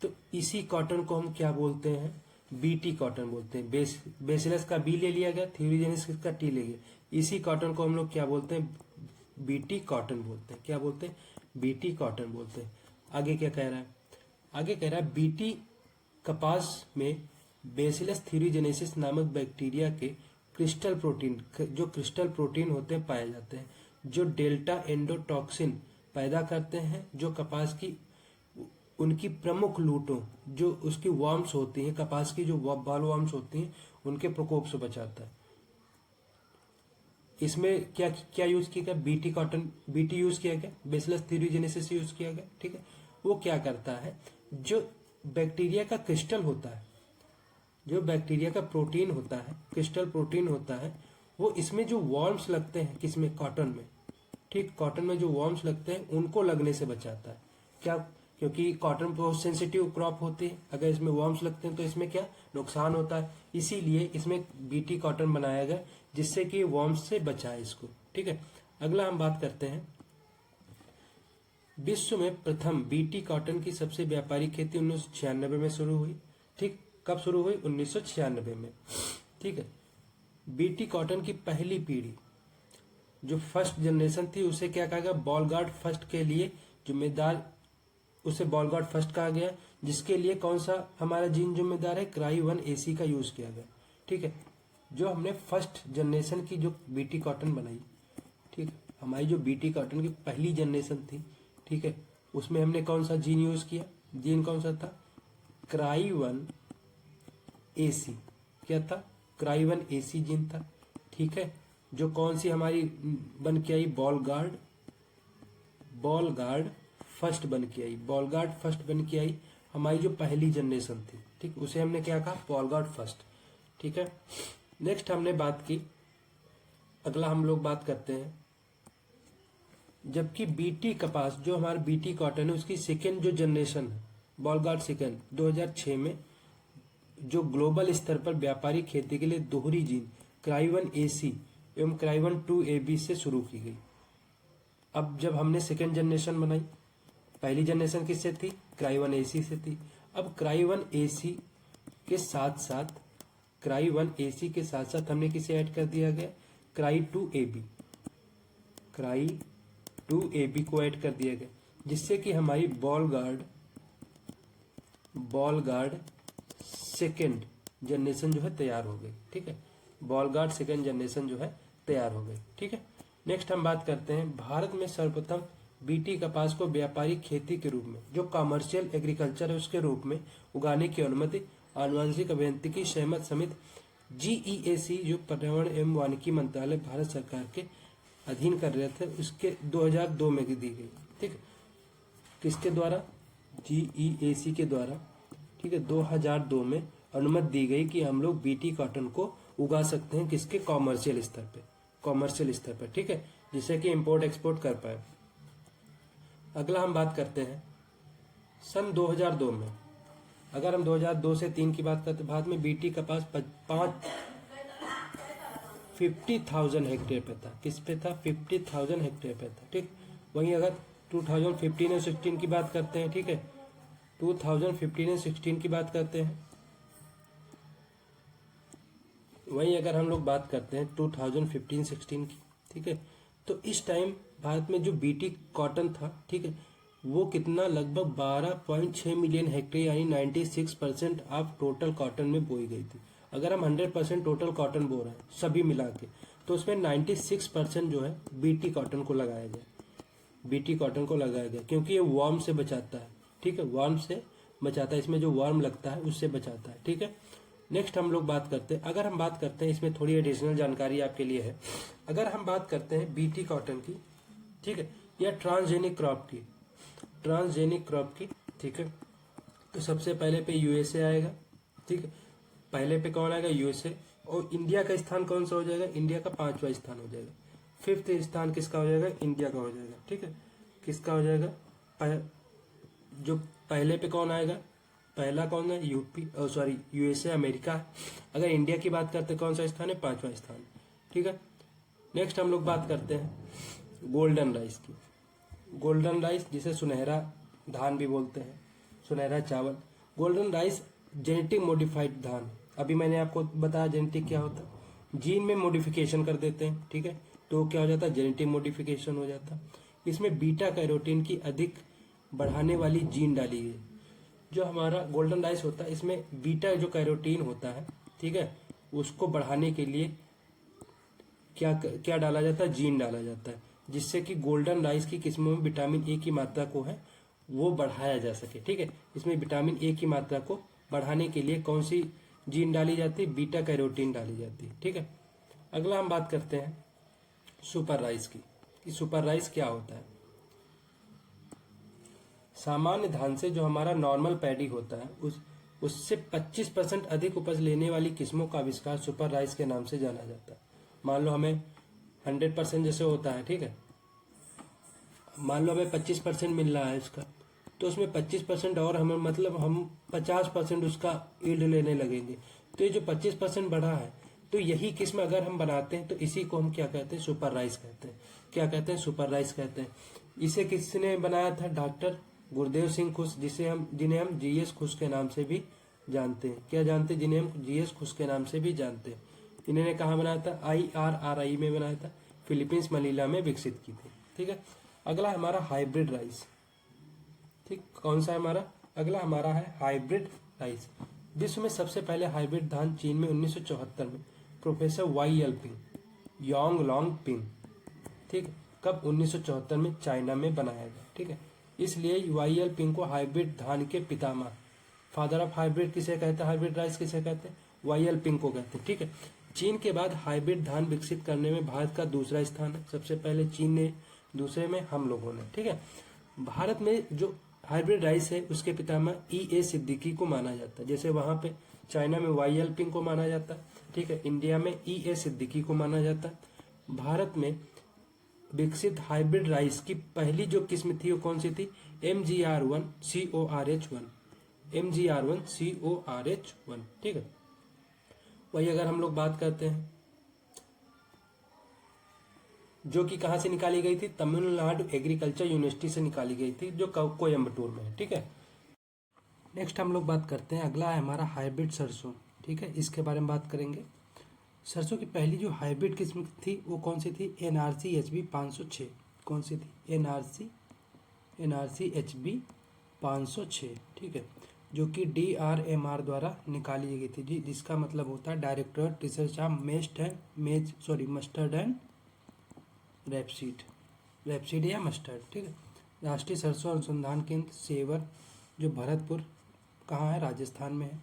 तो इसी कॉटन को हम क्या बोलते हैं, बीटी कॉटन बोलते हैं। बेसिलस का बी ले लिया गया, थ्यूरिजेनेसिस का टी ले गया, इसी कॉटन को हम लोग क्या बोलते हैं, बीटी कॉटन बोलते हैं। क्या बोलते हैं, बीटी कॉटन बोलते हैं। आगे क्या कह रहा है, आगे कह रहा है बीटी कपास में बेसिलस थ्यूरिजेनेसिस नामक बैक्टीरिया के क्रिस्टल प्रोटीन होते हैं पाए जाते हैं, जो डेल्टा एंडोटॉक्सिन पैदा करते हैं, जो कपास की उनकी प्रमुख लूटों, जो उसकी वर्म्स होती हैं, कपास की जो बॉल वर्म्स होती हैं, उनके प्रकोप से बचाता है। इसमें क्या क्या यूज किया गया, बीटी यूज किया गया, बेसिलस थ्यूरिजेनेसिस यूज किया गया, ठीक है। वो क्या करता है, जो बैक्टीरिया का क्रिस्टल होता है, जो बैक्टीरिया का प्रोटीन होता है, क्रिस्टल प्रोटीन होता है, वो इसमें जो वर्म्स लगते हैं, किसमें, कॉटन में, ठीक, कॉटन में जो वर्म्स लगते हैं उनको लगने से बचाता है। क्या, क्योंकि कॉटन बहुत सेंसिटिव क्रॉप होती है, अगर इसमें वर्म्स लगते हैं तो इसमें क्या नुकसान होता है, इसीलिए इसमें बीटी कॉटन बनाया गया, जिससे कि वर्म्स से बचाए इसको, ठीक है। अगला हम बात करते हैं, विश्व में प्रथम बीटी कॉटन की सबसे व्यापारिक खेती 1996 में शुरू हुई, ठीक, कब शुरू हुई, 1996 में, ठीक है। बीटी कॉटन की पहली पीढ़ी जो फर्स्ट जनरेशन थी उसे क्या कहा गया, बॉलगार्ड फर्स्ट के लिए जिम्मेदार, उसे बॉलगार्ड फर्स्ट कहा गया, जिसके लिए कौन सा हमारा जीन जिम्मेदार है, क्राई1AC का यूज किया गया, ठीक है। जो हमने फर्स्ट जनरेशन की जो बीटी कॉटन बनाई, ठीक, हमारी जो बीटी कॉटन की पहली जनरेशन थी, ठीक है, उसमें हमने कौन सा जीन यूज किया, जीन कौन सा था, क्राई1AC, क्या था, क्राई1AC जीन था, ठीक है। जो कौन सी हमारी बन के आई, बॉलगार्ड फर्स्ट बन के आई, हमारी जो पहली जनरेशन थी, ठीक, उसे हमने क्या कहा, बॉलगार्ड फर्स्ट, ठीक है। नेक्स्ट हमने बात की, अगला हम लोग बात करते हैं जबकि बीटी कपास जो हमारा बीटी कॉटन है उसकी सेकेंड जो जनरेशन है बॉलगार्ड सेकेंड 2006 में जो ग्लोबल स्तर पर व्यापारिक खेती के लिए दोहरी जीन क्राइवन AC एवं क्राइवन 2AB से शुरू की गई। अब जब हमने सेकेंड जनरेशन बनाई, पहली जनरेशन किससे थी? क्राइवन AC से थी। अब क्राइवन AC के साथ साथ हमने किसे ऐड कर दिया गया? क्राई 2AB को ऐड कर दिया गया, जिससे कि हमारी बॉलगार्ड सेकेंड जनरेशन जो है तैयार हो गई। ठीक है, बॉलगार्ड सेकेंड जनरेशन जो है तैयार हो गई। ठीक है, नेक्स्ट हम बात करते हैं भारत में सर्वप्रथम बीटी कपास को व्यापारिक खेती के रूप में, जो कमर्शियल एग्रीकल्चर है उसके रूप में उगाने की अनुमति आनुवंशिक अभियांत्रिकी सहमत समिति GEAC जो पर्यावरण एवं वानिकी मंत्रालय भारत सरकार के अधीन कर रहे थे उसके 2002 में दी गई। ठीक है, किसके द्वारा? GEAC के द्वारा। ठीक है, 2002 में अनुमति दी गई कि हम लोग बीटी कॉटन को उगा सकते हैं किसके? कॉमर्शियल स्तर पर। ठीक है, जिससे कि इंपोर्ट एक्सपोर्ट कर पाए। अगला हम बात करते हैं सन 2002 में। अगर हम 2002 से 3 की बात करते हैं, भारत में बीटी कपास 50,000 हेक्टेयर पे था। किस पे था? 50,000 हेक्टेयर पे था। ठीक, वहीं अगर 2015 और 16 की बात करते हैं, ठीक है, 2015 और 16 की बात करते हैं, वहीं अगर हम लोग बात करते हैं 2015-16 की, ठीक है, तो इस टाइम भारत में जो बीटी कॉटन था, ठीक है, वो कितना? लगभग 12.6 मिलियन हेक्टेयर यानी 96% ऑफ टोटल कॉटन में बोई गई थी। अगर हम 100% टोटल कॉटन बो रहे हैं सभी मिला के, तो उसमें 96% जो है बीटी कॉटन को लगाया गया, क्योंकि ये वार्म से बचाता है। ठीक है, वार्म से बचाता है, इसमें जो वार्म लगता है उससे बचाता है। ठीक है, नेक्स्ट हम लोग बात करते हैं, अगर हम बात करते हैं, इसमें थोड़ी एडिशनल जानकारी आपके लिए है। अगर हम बात करते हैं बीटी कॉटन की, ठीक है, या ट्रांसजेनिक क्रॉप की, ठीक है, तो सबसे पहले पे USA आएगा। ठीक है, पहले पे कौन आएगा? USA। और इंडिया का स्थान कौन सा हो जाएगा? इंडिया का 5वां स्थान हो जाएगा। 5th स्थान किसका हो जाएगा? इंडिया का हो जाएगा। ठीक है, किसका हो जाएगा? जो पहले पे कौन आएगा? पहला कौन है? USA अमेरिका है। अगर इंडिया की बात करते हैं कौन सा स्थान है? 5वां स्थान। ठीक है, नेक्स्ट हम लोग बात करते हैं गोल्डन राइस की। गोल्डन राइस जिसे सुनहरा धान भी बोलते हैं, सुनहरा चावल। गोल्डन राइस जेनेटिक मॉडिफाइड धान। अभी मैंने आपको बताया जेनेटिक क्या होता है, जीन में मॉडिफिकेशन कर देते हैं। ठीक है, तो क्या हो जाता है? जेनेटिक मॉडिफिकेशन हो जाता है। इसमें बीटा कैरोटीन की अधिक बढ़ाने वाली जीन डाली गई। जो हमारा गोल्डन राइस होता है इसमें बीटा जो कैरोटीन होता है, ठीक है, उसको बढ़ाने के लिए क्या डाला जाता है? जीन डाला जाता है, जिससे कि गोल्डन राइस की किस्मों में विटामिन ए की मात्रा को है वो बढ़ाया जा सके। ठीक है, इसमें विटामिन ए की मात्रा को बढ़ाने के लिए कौन सी जीन डाली जाती है? बीटा कैरोटीन डाली जाती है। ठीक है, अगला हम बात करते हैं सुपर राइस की, कि सुपर राइस क्या होता है। सामान्य धान से जो हमारा नॉर्मल पैडी होता है उससे 25% अधिक उपज लेने वाली किस्मों का आविष्कार सुपर राइस के नाम से जाना जाता है। मान लो हमें 100% जैसे होता है, ठीक है, मान लो हमें 25% मिल रहा है इसका, तो उसमें 25% और हमें मतलब हम 50% उसका ईल्ड लेने लगेंगे। तो ये जो 25% बढ़ा है, तो यही किस्म अगर हम बनाते हैं तो इसी को हम क्या कहते हैं? सुपर राइस कहते हैं। क्या कहते हैं? सुपर राइस कहते हैं। इसे किसने बनाया था? डॉक्टर गुरदेव सिंह खुश, जिन्हें हम GS खुश के नाम से भी जानते हैं। क्या जानते हैं? जिन्हें हम GS खुश के नाम से भी जानते हैं। इन्होंने कहाँ बनाया था? IRRI में बनाया था, फिलीपींस मनीला में विकसित की थी। ठीक है, अगला हमारा हाइब्रिड राइस। ठीक, कौन सा है हमारा? अगला हमारा है हाइब्रिड राइस। विश्व में सबसे पहले हाइब्रिड धान चीन में 1974 में professor YL ping, Yong long ping, ठीक, कब? 1974 में चाइना में बनाया गया। ठीक है, इसलिए YL पिंग को हाइब्रिड धान के पितामह, फादर ऑफ हाइब्रिड किसे कहते हैं? हाइब्रिड राइस किसे कहते हैं? YL पिंग को कहते हैं। ठीक है, चीन के बाद हाइब्रिड धान विकसित करने में भारत का दूसरा स्थान है। सबसे पहले चीन ने, दूसरे में हम लोगों ने। ठीक है, भारत में जो हाइब्रिड राइस है उसके पितामह EA सिद्दीकी को माना जाता है। जैसे वहां पे चाइना में YL पिंग को माना जाता है, ठीक है, इंडिया में EA सिद्दीकी को माना जाता है। भारत में विकसित हाइब्रिड राइस की पहली जो किस्म थी वो कौन सी थी? MGR1CORH1, MGR1CORH1, ठीक है। वही अगर हम लोग बात करते हैं जो कि कहाँ से निकाली गई थी? तमिलनाडु एग्रीकल्चर यूनिवर्सिटी से निकाली गई थी, जो कोयम्बटूर में है, ठीक है। नेक्स्ट हम लोग बात करते हैं, अगला है हमारा हाइब्रिड सरसों, ठीक है। इसके बारे में बात करेंगे। सरसों की पहली जो हाइब्रिड किस्म थी वो कौन सी थी? NRC-HB 506। कौन सी थी? NRC-HB 506, ठीक है, जो कि DRMR द्वारा निकाली गई थी जी, जिसका मतलब होता है directorate research of mustard and rapeseed या मस्टर्ड, ठीक है। राष्ट्रीय सरसों अनुसंधान केंद्र सेवर, जो भरतपुर कहाँ है? राजस्थान में है।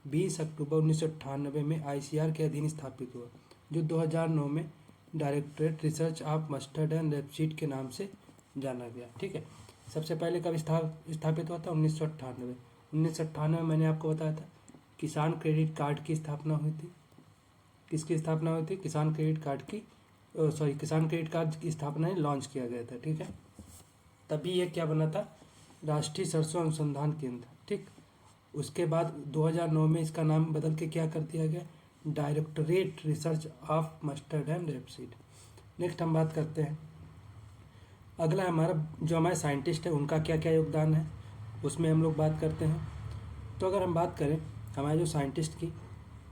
20 अक्टूबर 1998 में ICR के अधीन स्थापित हुआ, जो 2009 में directorate research of mustard and rapeseed के नाम से जाना गया, ठीक है। सबसे पहले कब स्थापित हुआ था? 1998। 1998 में मैंने आपको बताया था किसान क्रेडिट कार्ड की स्थापना हुई थी। किसकी स्थापना हुई थी? किसान क्रेडिट कार्ड की स्थापना लॉन्च किया गया था, ठीक है। तभी ये क्या बना था? राष्ट्रीय सरसों अनुसंधान केंद्र, ठीक। उसके बाद 2009 में इसका नाम बदल के क्या कर दिया गया? Directorate research of mustard and rapeseed. Next हम बात करते हैं, अगला हमारा जो हमारे साइंटिस्ट है उनका क्या क्या योगदान है, उसमें हम लोग बात करते हैं। तो अगर हम बात करें हमारे जो साइंटिस्ट की,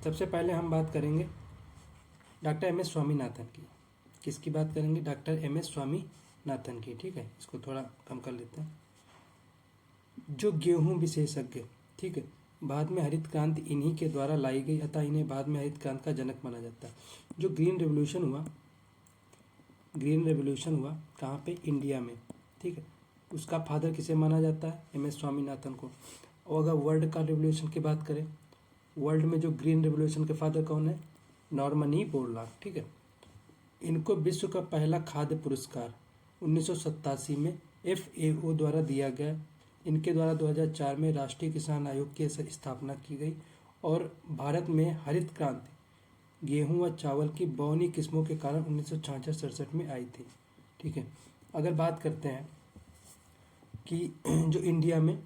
सबसे पहले हम बात करेंगे डॉक्टर MS स्वामीनाथन की। किसकी बात करेंगे? डॉक्टर MS स्वामीनाथन की, ठीक है। इसको थोड़ा कम कर लेते हैं। जो गेहूं विशेषज्ञ, ठीक है, बाद में हरित क्रांति इन्हीं के द्वारा लाई गई, अतः इन्हें बाद में हरित क्रांति का जनक माना जाता है। जो ग्रीन रेवोल्यूशन हुआ कहाँ पे? इंडिया में, ठीक है। उसका फादर किसे माना जाता है? MS स्वामीनाथन को। और अगर वर्ल्ड का रेवोल्यूशन की बात करें, वर्ल्ड में जो ग्रीन रेवोल्यूशन के फादर कौन है? नॉर्मन ई बोरलॉग, ठीक है। इनको विश्व का पहला खाद्य पुरस्कार 1987 में FAO द्वारा दिया गया। इनके द्वारा 2004 में राष्ट्रीय किसान आयोग की स्थापना की गई और भारत में हरित क्रांति गेहूं व चावल की बौनी किस्मों के कारण 1966-67 में आई थी, ठीक है। अगर बात करते हैं कि जो इंडिया में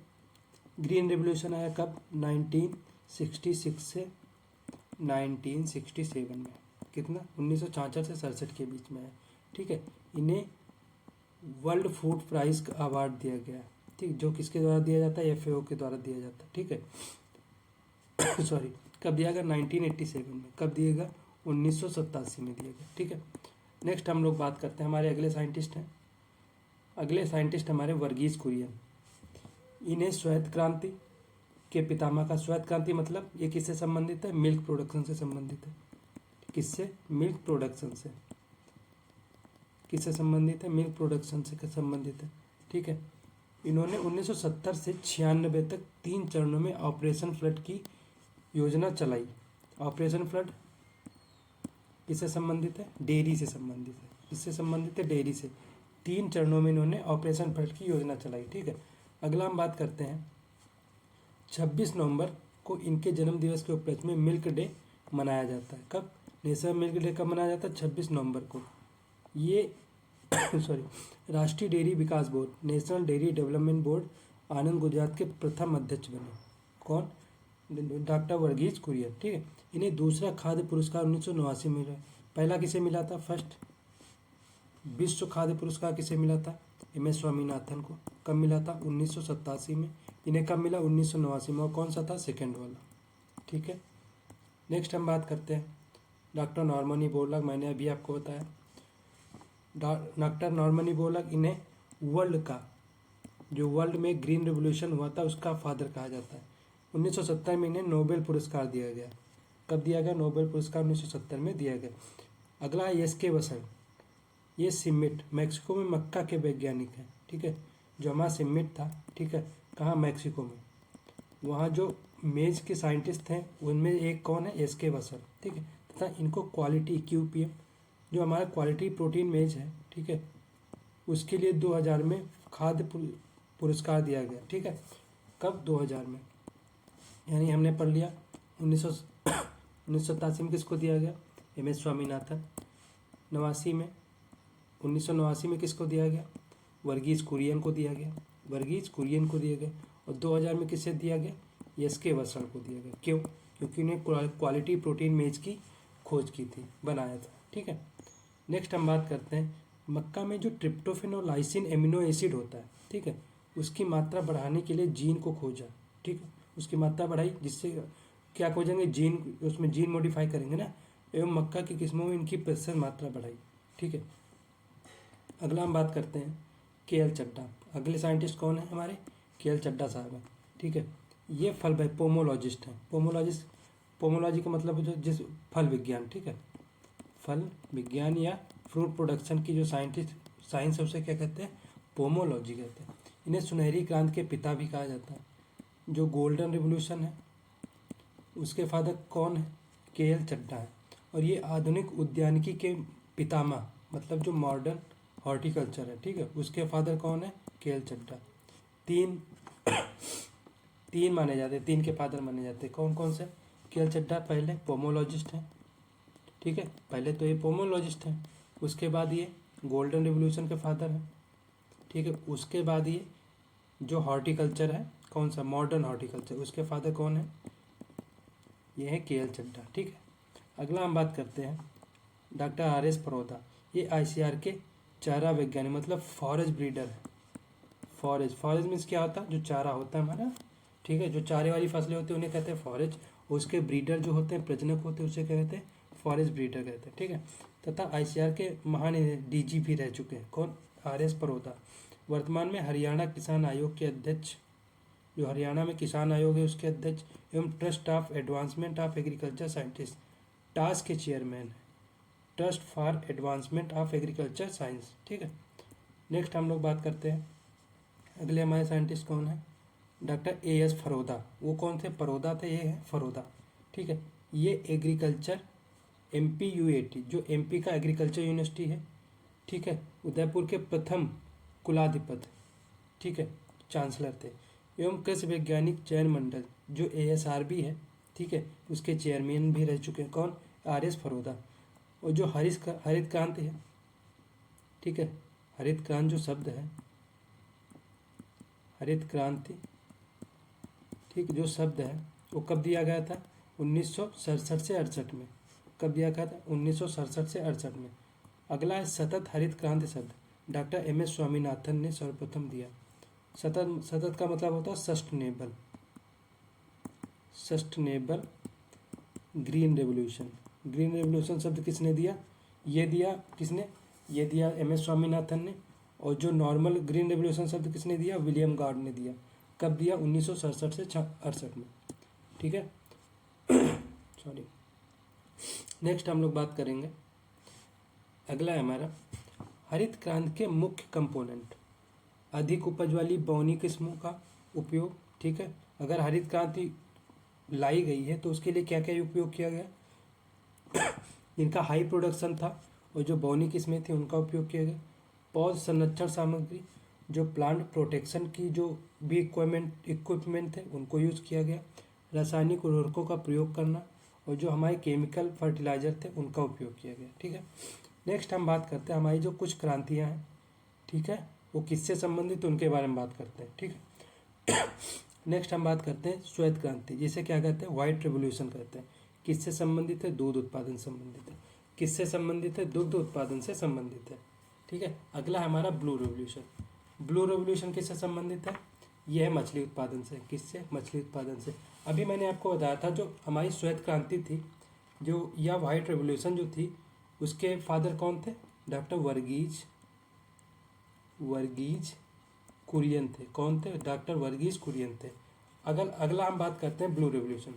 ग्रीन रेवोल्यूशन आया कब? 1966 से 1967 में। कितना? 1966 से 67 के बीच में है, ठीक है। इन्हें वर्ल्ड फूड प्राइज का अवार्ड दिया गया, ठीक, जो किसके द्वारा दिया जाता है? FAO के द्वारा दिया जाता है, ठीक है। सॉरी, कब दिया गया? 1987 में। कब दिएगा? 1987 में दिया गया, ठीक है। नेक्स्ट हम लोग बात करते हैं, हमारे अगले साइंटिस्ट हैं। अगले साइंटिस्ट हमारे वर्गीज कुरियन। इन्हें श्वेत क्रांति के पितामह का, श्वेत क्रांति मतलब ये किससे संबंधित है? मिल्क प्रोडक्शन से संबंधित है। किससे? मिल्क प्रोडक्शन से। किससे संबंधित है? मिल्क प्रोडक्शन से संबंधित है, ठीक है। इन्होंने 1970 से 96 तक 3 चरणों में ऑपरेशन फ्लड की योजना चलाई। ऑपरेशन फ्लड किससे संबंधित है? डेयरी से संबंधित है। किससे संबंधित है? डेयरी से। 3 चरणों में इन्होंने ऑपरेशन फ्लड की योजना चलाई, ठीक है। अगला हम बात करते हैं 26 नवंबर को इनके जन्म दिवस के उपलक्ष्य में मिल्क डे मनाया जाता है। कब? नेशनल मिल्क डे कब मनाया जाता है? 26 नवंबर को। ये राष्ट्रीय डेयरी विकास board, national dairy development board, Anand Gujarat के प्रथम अध्यक्ष बने। कौन? डॉक्टर वर्गीज कुरियन, ठीक है। इन्हें दूसरा खाद्य पुरस्कार 1989 में मिला। पहला किसे मिला था? फर्स्ट विश्व खाद्य पुरस्कार किसे मिला था? MS स्वामीनाथन को। कब मिला था? 1987 में। इन्हें कब मिला? 1989 में। और कौन सा था? सेकेंड वाला, ठीक है। नेक्स्ट हम बात करते हैं डॉक्टर नॉर्मन ई बोरलॉग। मैंने अभी आपको बताया डॉक्टर नॉर्मन ई बोरलॉग, इन्हें वर्ल्ड में ग्रीन रेवोल्यूशन हुआ था उसका फादर कहा जाता है। 1970 में इन्हें नोबेल पुरस्कार दिया गया। कब दिया गया? नोबेल पुरस्कार 1970 में दिया गया। अगला है SK वसंत। ये सिमिट, मैक्सिको में मक्का के वैज्ञानिक हैं, ठीक है। जो हमारा सिमिट था, ठीक है, कहाँ? मैक्सिको में। वहाँ जो मेज के साइंटिस्ट हैं उनमें एक कौन है? SK वसंत, ठीक है। तथा इनको क्वालिटी QPM, जो हमारा क्वालिटी प्रोटीन मेज है, ठीक है, उसके लिए 2000 में खाद्य पुरस्कार दिया गया, ठीक है। कब? 2000 में। यानी हमने पढ़ लिया 1987 में किसको दिया गया? MS स्वामीनाथन। 89 में 1989 में किसको दिया गया? वर्गीज कुरियन को दिया गया, वर्गीज कुरियन को दिया गया। और 2000 में किसे दिया गया? एस.के. वत्सल को दिया गया। क्यों? क्योंकि उन्हें क्वालिटी प्रोटीन मेज की खोज की थी, बनाया था। ठीक है। नेक्स्ट हम बात करते हैं मक्का में जो ट्रिप्टोफेन और लाइसिन एमिनो एसिड होता है, ठीक है, उसकी मात्रा बढ़ाने के लिए जीन को खोजा। ठीक है, उसकी मात्रा बढ़ाई, जिससे क्या खोजेंगे? जीन, उसमें जीन मॉडिफाई करेंगे ना, एवं मक्का की किस्मों में इनकी प्रतिशत मात्रा बढ़ाई। ठीक है। अगला हम बात करते हैं के.एल. चड्ढा। अगले साइंटिस्ट कौन है हमारे? के.एल. चड्ढा साहब हैं। ठीक है। ये फल भाई पोमोलॉजिस्ट हैं। पोमोलॉजिस्ट, पोमोलॉजी का मतलब जो जिस फल विज्ञान, ठीक है, फल विज्ञान या फ्रूट प्रोडक्शन की जो साइंस है उसे क्या कहते हैं? पोमोलॉजी कहते हैं। इन्हें सुनहरी क्रांति के पिता भी कहा जाता है। जो गोल्डन रिवोल्यूशन है उसके फादर कौन है? के.एल. चड्ढा है। और ये आधुनिक उद्यानिकी के पितामह, मतलब जो मॉडर्न हॉर्टिकल्चर है, ठीक है, उसके फादर कौन है? के.एल. चड्ढा। तीन माने जाते हैं, तीन के फादर माने जाते हैं। कौन कौन से? के.एल. चड्ढा पहले पोमोलॉजिस्ट हैं, ठीक है, पहले तो ये पोमोलॉजिस्ट हैं, उसके बाद ये गोल्डन रिवोल्यूशन के फादर हैं, ठीक है, उसके बाद ये जो हॉर्टिकल्चर है, कौन सा? मॉडर्न हॉर्टिकल्चर, उसके फादर कौन है? ये है के.एल. चड्ढा। ठीक है। अगला हम बात करते हैं डॉक्टर आर.एस. परोदा। ये आईसीआर के चारा वैज्ञानिक, मतलब फॉरेस्ट ब्रीडर है। फॉरेस्ट मीन्स क्या होता है? जो चारा होता है हमारा, ठीक है, जो चारे वाली फसलें होती हैं उन्हें कहते हैं फॉरेस्ट। उसके ब्रीडर जो होते हैं, प्रजनक होते हैं, उसे क्या कहते हैं? फॉरेस्ट ब्रीडर कहते हैं। ठीक है। तथा आईसीआर के महान डीजी भी रह चुके हैं। कौन? आर.एस. परोदा। वर्तमान में हरियाणा किसान आयोग के अध्यक्ष, जो हरियाणा में किसान आयोग है उसके अध्यक्ष, एवं trust of advancement of agriculture scientist, TAAS के चेयरमैन है। Trust for advancement of agriculture science. ठीक है। नेक्स्ट हम लोग बात करते हैं, अगले हमारे साइंटिस्ट कौन है? Doctor A S. फरोदा। वो कौन थे? परोदा थे, ये है फरोदा। ठीक है। ये एग्रीकल्चर MPUAT, जो MP का एग्रीकल्चर यूनिवर्सिटी है, ठीक है, उदयपुर के प्रथम कुलाधिपति, ठीक है, चांसलर थे। एवं कृषि वैज्ञानिक चयन मंडल, जो ASRB है, ठीक है, उसके चेयरमैन भी रह चुके हैं। कौन? आर.एस. फरोदा। और जो हरित क्रांति है, ठीक है, हरित क्रांति जो शब्द है, हरित क्रांति, ठीक, जो शब्द है वो कब दिया गया था? 1967 से 68 में। कब दिया गया था? 1967 से 68 में। अगला है सतत हरित क्रांति शब्द, डॉक्टर M.S. स्वामीनाथन ने सर्वप्रथम दिया। सतत का मतलब होता है sustainable, green revolution. Green revolution शब्द किसने दिया? ये दिया किसने? ये दिया M.S. स्वामीनाथन ने। और जो नॉर्मल ग्रीन रेवोल्यूशन शब्द किसने दिया? विलियम गार्ड ने दिया। कब दिया? 1967 से 68 में। ठीक है। सॉरी। नेक्स्ट हम लोग बात करेंगे, अगला है हमारा हरित क्रांति के मुख्य कंपोनेंट। अधिक उपज वाली बौनी किस्मों का उपयोग। ठीक है। अगर हरित क्रांति लाई गई है तो उसके लिए क्या क्या उपयोग किया गया? जिनका हाई प्रोडक्शन था और जो बौनी किस्में थी उनका उपयोग किया गया। पौध संरक्षण सामग्री, जो प्लांट प्रोटेक्शन की जो भी इक्विपमेंट थे उनको यूज़ किया गया। रासायनिक उर्वरकों का प्रयोग करना और जो हमारे केमिकल फर्टिलाइजर थे उनका उपयोग किया गया। ठीक है। नेक्स्ट हम बात करते हैं हमारी जो कुछ क्रांतियाँ हैं, ठीक है, वो किससे संबंधित उनके बारे में बात करते हैं। ठीक है। नेक्स्ट हम बात करते हैं श्वेत क्रांति, जिसे क्या कहते हैं? व्हाइट रेवोल्यूशन कहते हैं। किससे संबंधित है? दूध उत्पादन संबंधित है। किससे संबंधित है? दुग्ध उत्पादन से संबंधित है। ठीक है। अगला हमारा ब्लू रेवोल्यूशन। ब्लू रेवोल्यूशन किससे संबंधित है? यह है मछली उत्पादन से। किससे? मछली उत्पादन से। अभी मैंने आपको बताया था जो हमारी श्वेत क्रांति थी, जो या व्हाइट रेवोल्यूशन जो थी, उसके फादर कौन थे? डॉक्टर वर्गीज कुरियन थे। कौन थे? डॉक्टर वर्गीज कुरियन थे। अगला हम बात करते हैं ब्लू रेवोल्यूशन।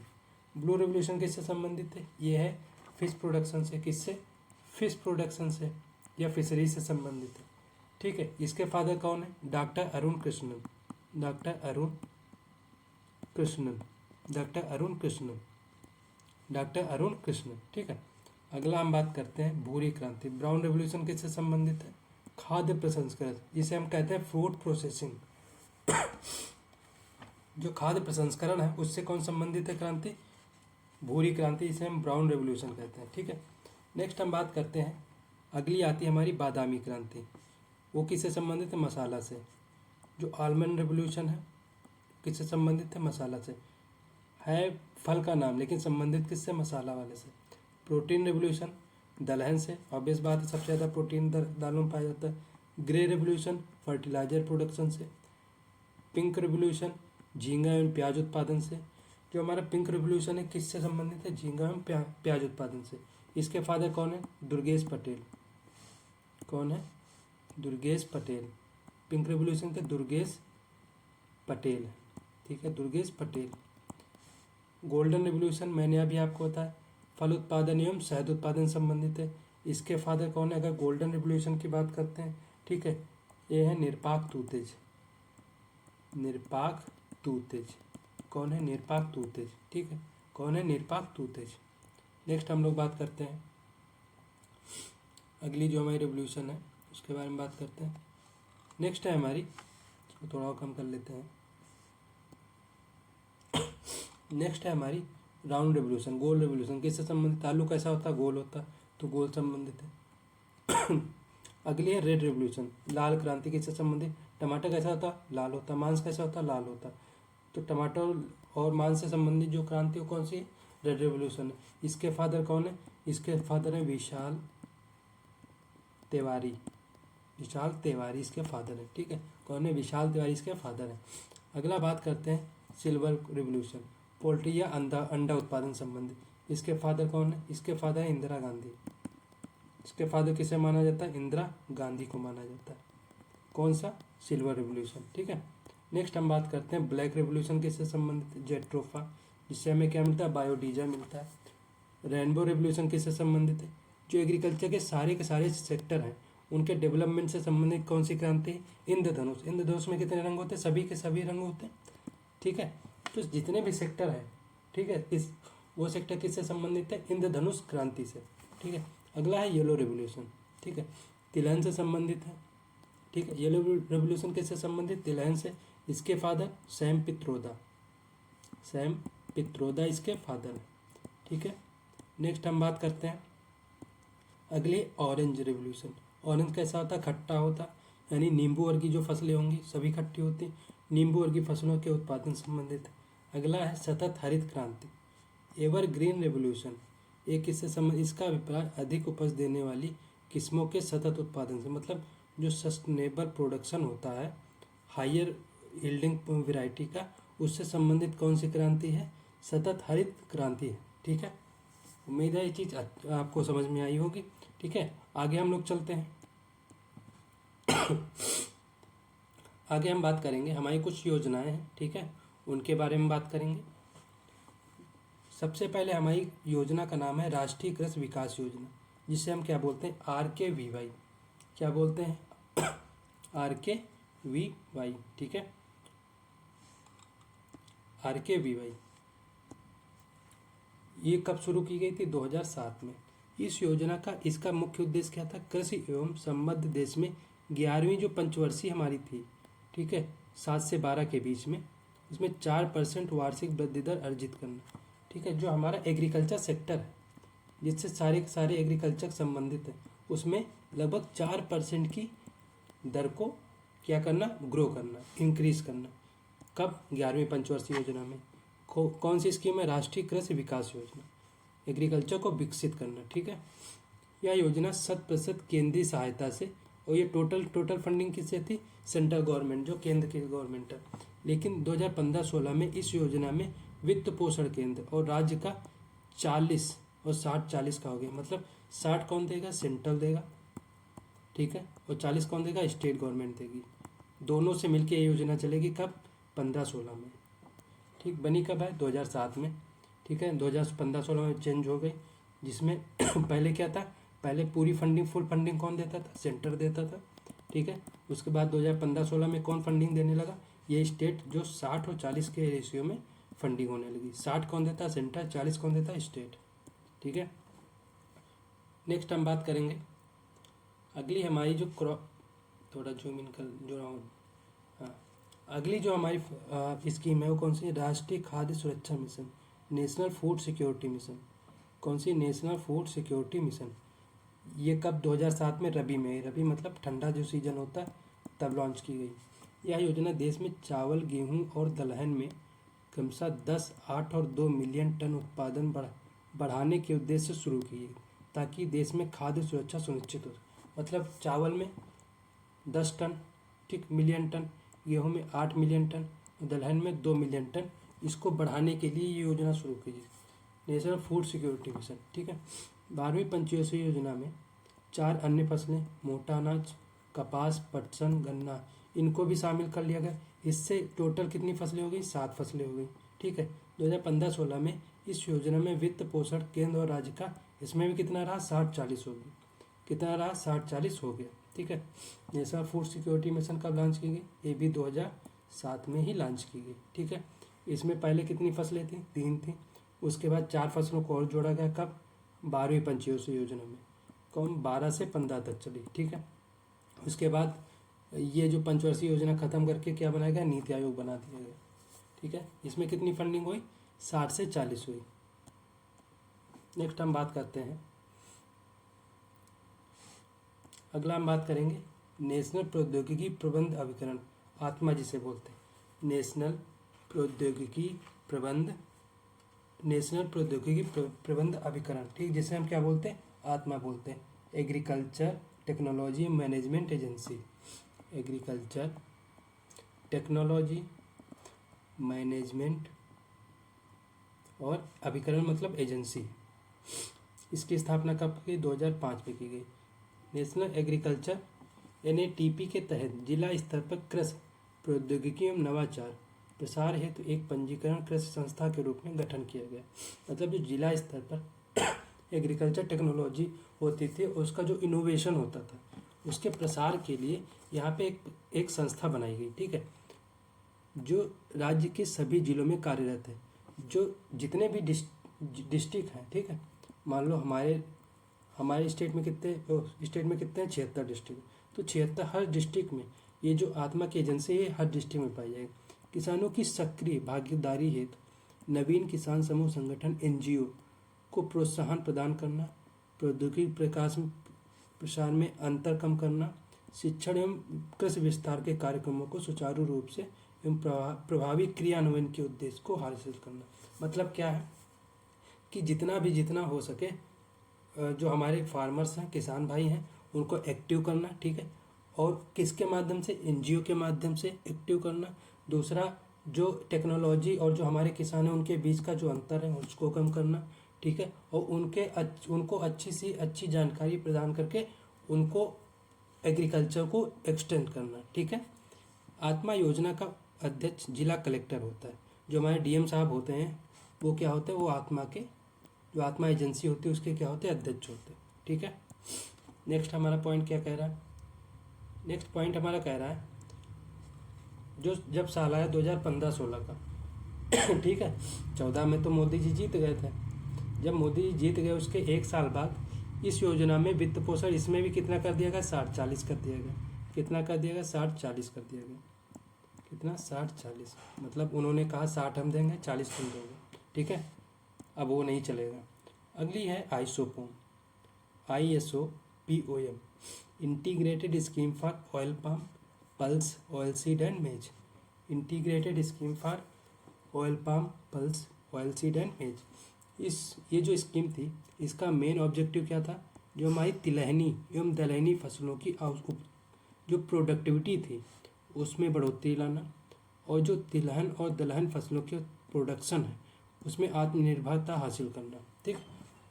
ब्लू रेवोल्यूशन किससे संबंधित है? ये है फिश प्रोडक्शन से। किससे? फिश प्रोडक्शन से या फिशरीज से संबंधित है। ठीक है। इसके फादर कौन है? डॉक्टर अरुण कृष्णन। ठीक है। अगला हम बात करते हैं भूरी क्रांति। ब्राउन रेवोल्यूशन किससे संबंधित है? खाद्य प्रसंस्करण, जिसे हम कहते हैं फूड प्रोसेसिंग। जो खाद्य प्रसंस्करण है उससे कौन संबंधित है क्रांति? भूरी क्रांति, जिसे हम ब्राउन रेवोल्यूशन कहते हैं। ठीक है। नेक्स्ट हम बात करते हैं अगली आती है हमारी बादामी क्रांति, वो किससे संबंधित है? मसाला से। जो आलमंड रेवोल्यूशन है किससे संबंधित है? मसाला से। है फल का नाम लेकिन संबंधित किससे? मसाला वाले से। प्रोटीन रेवोल्यूशन दलहन से, ऑब्वियस बात है, सबसे ज़्यादा प्रोटीन दालों में पाया जाता है। ग्रे रेवोल्यूशन फर्टिलाइजर प्रोडक्शन से। पिंक रेवोल्यूशन झींगा एवं प्याज उत्पादन से। जो हमारा पिंक रेवोल्यूशन है किससे संबंधित है? झींगा एवं प्याज उत्पादन से। इसके फादर कौन है? दुर्गेश पटेल। कौन है? दुर्गेश पटेल। पिंक रेवोल्यूशन के दुर्गेश पटेल, ठीक है, दुर्गेश पटेल। गोल्डन रेवोल्यूशन मैंने अभी आपको बताया, फल उत्पादन एवं शहद उत्पादन संबंधित है। इसके फादर कौन है? अगर गोल्डन रेवोल्यूशन की बात करते हैं, ठीक है, ये है निरपाक तूतेज। निरपाक तूतेज कौन है? निरपाक तूतेज, ठीक है, कौन है? निरपाक तूतेज। नेक्स्ट हम लोग बात करते हैं अगली जो हमारी रेवोल्यूशन है उसके बारे में बात करते हैं। नेक्स्ट है हमारी, इसको थोड़ा और कम कर लेते हैं। नेक्स्ट है हमारी राउंड रेवोल्यूशन, गोल रेवोल्यूशन। किससे संबंधित? आलू कैसा होता है? गोल होता है, तो गोल संबंधित है। अगली है रेड रेवोल्यूशन, लाल क्रांति। किससे संबंधित? टमाटर कैसा होता है? लाल होता है। मांस कैसा होता है? लाल होता है। तो टमाटर और मांस से संबंधित जो क्रांति वो कौन सी है? रेड रेवोल्यूशन है। इसके फादर कौन है? इसके फादर है विशाल तिवारी। विशाल तिवारी इसके फादर है, ठीक है, कौन है? विशाल तिवारी इसके फादर है। अगला बात करते हैं सिल्वर रिवोल्यूशन, पोल्ट्री या अंडा उत्पादन संबंधित। इसके फादर कौन है? इसके फादर है इंदिरा गांधी। इसके फादर किसे माना जाता है? इंदिरा गांधी को माना जाता है। कौन सा? सिल्वर रिवोल्यूशन, ठीक है। नेक्स्ट हम बात करते हैं ब्लैक रिवोल्यूशन किससे संबंधित? जेट्रोफा, जिससे हमें क्या मिलता है? बायोडीजल मिलता है। रेनबो रिवोल्यूशन किससे संबंधित है? जो एग्रीकल्चर के सारे सेक्टर हैं उनके डेवलपमेंट से संबंधित कौन सी क्रांति है? इंद्रधनुष। इंद्रधनुष में कितने रंग होते हैं? सभी के सभी रंग होते हैं, ठीक है। तो जितने भी सेक्टर हैं, ठीक है, इस वो सेक्टर किससे संबंधित है? इंद्रधनुष क्रांति से, ठीक है। अगला है येलो रेवोल्यूशन, ठीक है, तिलहन से संबंधित है, ठीक है। येलो रेवोल्यूशन किससे संबंधित? तिलहन से। इसके father Sam Pitroda. Sam Pitroda इसके फादर है, ठीक है। नेक्स्ट हम बात करते हैं अगली ऑरेंज रेवोल्यूशन। ऑरेंज कैसा होता है? खट्टा होता, यानी नींबू वर्गीय जो फसलें होंगी सभी खट्टी होती, नींबू वर्गीय फसलों के उत्पादन संबंधित है। अगला है सतत हरित क्रांति, एवरग्रीन रेवोल्यूशन। एक किससे संबंधित? इसका अभिप्राय अधिक उपज देने वाली किस्मों के सतत उत्पादन से, मतलब जो सस्टेनेबल प्रोडक्शन होता है हायर यील्डिंग वैरायटी का, उससे संबंधित कौन सी क्रांति है? सतत हरित क्रांति है, ठीक है। उम्मीद है ये चीज़ आपको समझ में आई होगी, ठीक है। आगे हम लोग चलते हैं। आगे हम बात करेंगे हमारी कुछ योजनाएं हैं, ठीक है, उनके बारे में बात करेंगे। सबसे पहले हमारी योजना का नाम है राष्ट्रीय कृषि विकास योजना, जिसे हम क्या बोलते हैं? RKVY। क्या बोलते हैं? RKVY, ठीक है, RKVY। ये कब शुरू की गई थी? 2007 में। इस योजना का इसका मुख्य उद्देश्य क्या था? कृषि एवं संबद्ध देश में 11वीं जो पंचवर्षीय हमारी थी, ठीक है, 7 से 12 के बीच में, उसमें 4% वार्षिक वृद्धि दर अर्जित करना, ठीक है। जो हमारा एग्रीकल्चर सेक्टर है जिससे सारे के सारे एग्रीकल्चर संबंधित है, उसमें लगभग 4% की दर को क्या करना? ग्रो करना, इंक्रीज करना। कब? 11वीं पंचवर्षीय योजना में। कौन सी स्कीम है? राष्ट्रीय कृषि विकास योजना, एग्रीकल्चर को विकसित करना, ठीक है। यह योजना 100% केंद्रीय सहायता से, और ये टोटल फंडिंग किससे थी? सेंट्रल गवर्नमेंट, जो केंद्र की गवर्नमेंट है। लेकिन 2015-16 में इस योजना में वित्त पोषण केंद्र और राज्य का 40 और 60-40 का हो गया, मतलब 60 कौन देगा? सेंट्रल देगा, ठीक है, और 40 कौन देगा? स्टेट गवर्नमेंट देगी। दोनों से मिलकर ये योजना चलेगी। कब? 15-16 में, ठीक। बनी कब है? 2007 में, ठीक है। 2015-16 में चेंज हो गई, जिसमें पहले क्या था? पहले पूरी फंडिंग, फुल फंडिंग कौन देता था? सेंटर देता था, ठीक है। उसके बाद 2015-16 में कौन फंडिंग देने लगा? ये स्टेट, जो 60 और 40 के रेशियो में फंडिंग होने लगी। 60 कौन देता? सेंटर। 40 कौन देता? स्टेट, ठीक है। नेक्स्ट हम बात करेंगे अगली हमारी जो थोड़ा जूम इन कर जो रहा हूँ, हाँ, अगली जो हमारी स्कीम है वो कौन सी? राष्ट्रीय खाद्य सुरक्षा मिशन, नेशनल फूड सिक्योरिटी मिशन। कौन सी? National food security mission. ये कब 2007 में रबी में, रबी मतलब ठंडा जो सीजन होता है तब लॉन्च की गई। यह योजना देश में चावल, गेहूं और दलहन में क्रमशः 10, 8 और 2 मिलियन टन उत्पादन बढ़ाने के उद्देश्य से शुरू की गई, ताकि देश में खाद्य सुरक्षा सुनिश्चित हो। मतलब चावल में 10 टन, ठीक, मिलियन टन, गेहूं में 8 मिलियन टन, दलहन में 2 मिलियन टन, इसको बढ़ाने के लिए ये योजना शुरू की गई, नेशनल फूड सिक्योरिटी मिशन, ठीक है। 12वीं पंचवर्षीय योजना में 4 अन्य फसलें, मोटा अनाज, कपास, पटसन, गन्ना, इनको भी शामिल कर लिया गया। इससे टोटल कितनी फसलें हो गई? 7 फसलें हो गई, ठीक है। 2015-16 में इस योजना में वित्त पोषण केंद्र और राज्य का इसमें भी कितना रहा? 60-40 हो गया। कितना रहा? 60-40 हो गया, ठीक है। नेशनल फूड सिक्योरिटी मिशन कब लॉन्च की गई? ये भी 2007 में ही लॉन्च की गई, ठीक है। इसमें पहले कितनी फसलें थी? 3 थी। उसके बाद 4 फसलों को और जोड़ा गया, कब? 12वीं पंचवर्षीय योजना में, कौन? 12 से 15 तक चली, ठीक है। उसके बाद ये जो पंचवर्षीय योजना खत्म करके क्या बनाया गया? नीति आयोग बना दिया गया, ठीक है। इसमें कितनी फंडिंग हुई? 60 से 40 हुई। नेक्स्ट हम बात करते हैं, अगला हम बात करेंगे नेशनल प्रौद्योगिकी प्रबंध अभिकरण, आत्मा जिसे बोलते हैं, नेशनल प्रौद्योगिकी प्रबंध, नेशनल प्रौद्योगिकी प्रबंध अभिकरण, ठीक, जिसे हम क्या बोलते हैं? आत्मा बोलते हैं। Agriculture technology management agency, agriculture technology management और अभिकरण मतलब एजेंसी। इसकी स्थापना कब की? 2005 में की गई। नेशनल एग्रीकल्चर NATP के तहत जिला स्तर पर कृषि प्रौद्योगिकी एवं नवाचार प्रसार हेतु एक पंजीकरण कृषि संस्था के रूप में गठन किया गया। मतलब जो जिला स्तर पर एग्रीकल्चर टेक्नोलॉजी होती थी, उसका जो इनोवेशन होता था, उसके प्रसार के लिए यहाँ पे एक संस्था बनाई गई, ठीक है, जो राज्य के सभी जिलों में कार्यरत है। जो जितने भी डिस्ट्रिक्ट हैं, ठीक है, मान लो हमारे स्टेट में कितने हैं? 76 डिस्ट्रिक्ट। तो 76 हर डिस्ट्रिक्ट में ये जो आत्मा की एजेंसी है हर डिस्ट्रिक्ट में पाई जाएगी। किसानों की सक्रिय भागीदारी हेतु नवीन किसान समूह संगठन NGO को प्रोत्साहन प्रदान करना, प्रौद्योगिकी प्रसार में अंतर कम करना, शिक्षण एवं कृषि विस्तार के कार्यक्रमों को सुचारू रूप से एवं प्रभावी क्रियान्वयन के उद्देश्य को हासिल करना। मतलब क्या है कि जितना हो सके जो हमारे फार्मर्स हैं, किसान भाई हैं, उनको एक्टिव करना, ठीक है। और किसके माध्यम से? NGO के माध्यम से एक्टिव करना। दूसरा, जो टेक्नोलॉजी और जो हमारे किसान हैं उनके बीच का जो अंतर है उसको कम करना, ठीक है। और उनको अच्छी सी अच्छी जानकारी प्रदान करके उनको एग्रीकल्चर को एक्सटेंड करना, ठीक है। आत्मा योजना का अध्यक्ष जिला कलेक्टर होता है। जो हमारे DM साहब होते हैं वो क्या होते हैं? वो जो आत्मा एजेंसी होती है उसके क्या होते हैं? अध्यक्ष होते हैं, ठीक है। नेक्स्ट हमारा पॉइंट क्या कह रहा है? नेक्स्ट पॉइंट हमारा कह रहा है जो जब साल आया 2015-16 का ठीक है, 14 में तो मोदी जी जीत गए थे। जब मोदी जी जीत गए उसके 1 साल बाद इस योजना में वित्त पोषण इसमें भी कितना कर दिया गया? 60-40 कर दिया गया। कितना कर दिया गया? 60-40 कर दिया गया। कितना? 60-40। मतलब उन्होंने कहा 60 हम देंगे, 40 तुम दोगे, ठीक है। अब वो नहीं चलेगा। अगली है आइसोपोम, ISOPOM, integrated scheme for oil palm, pulse, oil seed and मेज। Integrated scheme for oil palm, pulse, oil seed and मेज। ये जो स्कीम थी इसका मेन ऑब्जेक्टिव क्या था? जो हमारी तिलहनी एवं दलहनी फसलों की जो प्रोडक्टिविटी थी उसमें बढ़ोतरी लाना, और जो तिलहन और दलहन फसलों के प्रोडक्शन है उसमें आत्मनिर्भरता हासिल करना, ठीक,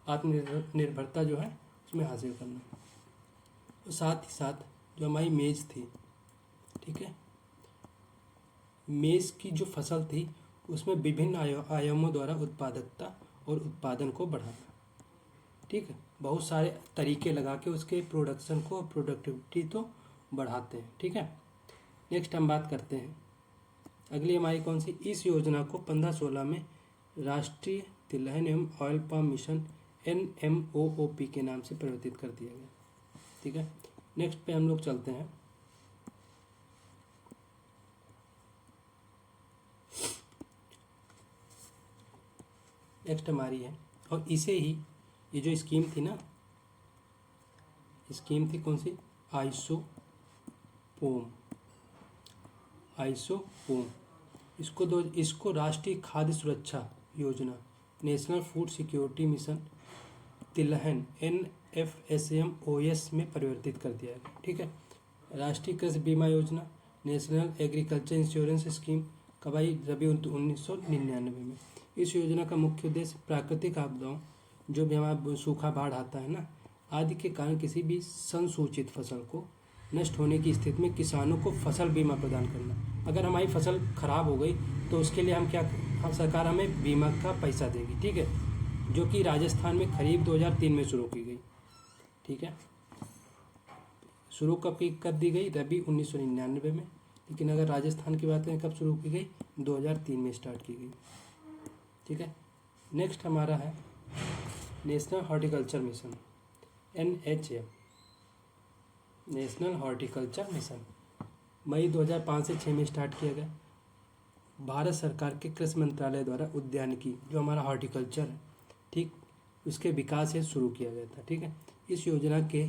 आत्मनिर्भरता जो है उसमें हासिल करना। और साथ ही साथ जो हमारी मेज थी, ठीक है, मेज की जो फसल थी उसमें विभिन्न आयामों द्वारा उत्पादकता और उत्पादन को बढ़ाना, ठीक है। बहुत सारे तरीके लगा के उसके प्रोडक्शन को, प्रोडक्टिविटी तो बढ़ाते हैं, ठीक है। नेक्स्ट हम बात करते हैं अगली हमारी कौन सी? इस योजना को 15-16 में राष्ट्रीय तिलहन एवं ऑयल पाम मिशन NMOOP के नाम से परिवर्तित कर दिया गया, ठीक है। नेक्स्ट पे हम लोग चलते हैं। नेक्स्ट हमारी है, और इसे ही ये जो स्कीम थी ना, स्कीम थी कौन सी, आइसोपोम, आइसोपोम। इसको राष्ट्रीय खाद्य सुरक्षा योजना, नेशनल फूड सिक्योरिटी मिशन, तिलहन NFSMOS में परिवर्तित कर दिया गया। ठीक है। राष्ट्रीय कृषि बीमा योजना, नेशनल एग्रीकल्चर इंश्योरेंस स्कीम कब आई, रबी 1999 में। इस योजना का मुख्य उद्देश्य प्राकृतिक आपदाओं, जो भी हमारा सूखा बाढ़ आता है ना, आदि के कारण किसी भी संसूचित फसल को नष्ट होने की स्थिति में किसानों को फसल बीमा प्रदान करना। अगर हमारी फसल खराब हो गई तो उसके लिए सरकार हमें बीमा का पैसा देगी। ठीक है, जो कि राजस्थान में खरीफ 2003 में शुरू की गई। ठीक है, शुरू कब कर दी गई, रबी 1999 में। लेकिन अगर राजस्थान की बात करें कब शुरू की गई, 2003 में स्टार्ट की गई। ठीक है। नेक्स्ट हमारा है national horticulture mission, NHM, national horticulture mission, मई 2005 से 6 में स्टार्ट किया गया। भारत सरकार के कृषि मंत्रालय द्वारा उद्यानिकी, जो हमारा हॉर्टिकल्चर है, ठीक, उसके विकास से शुरू किया गया था। ठीक है। इस योजना के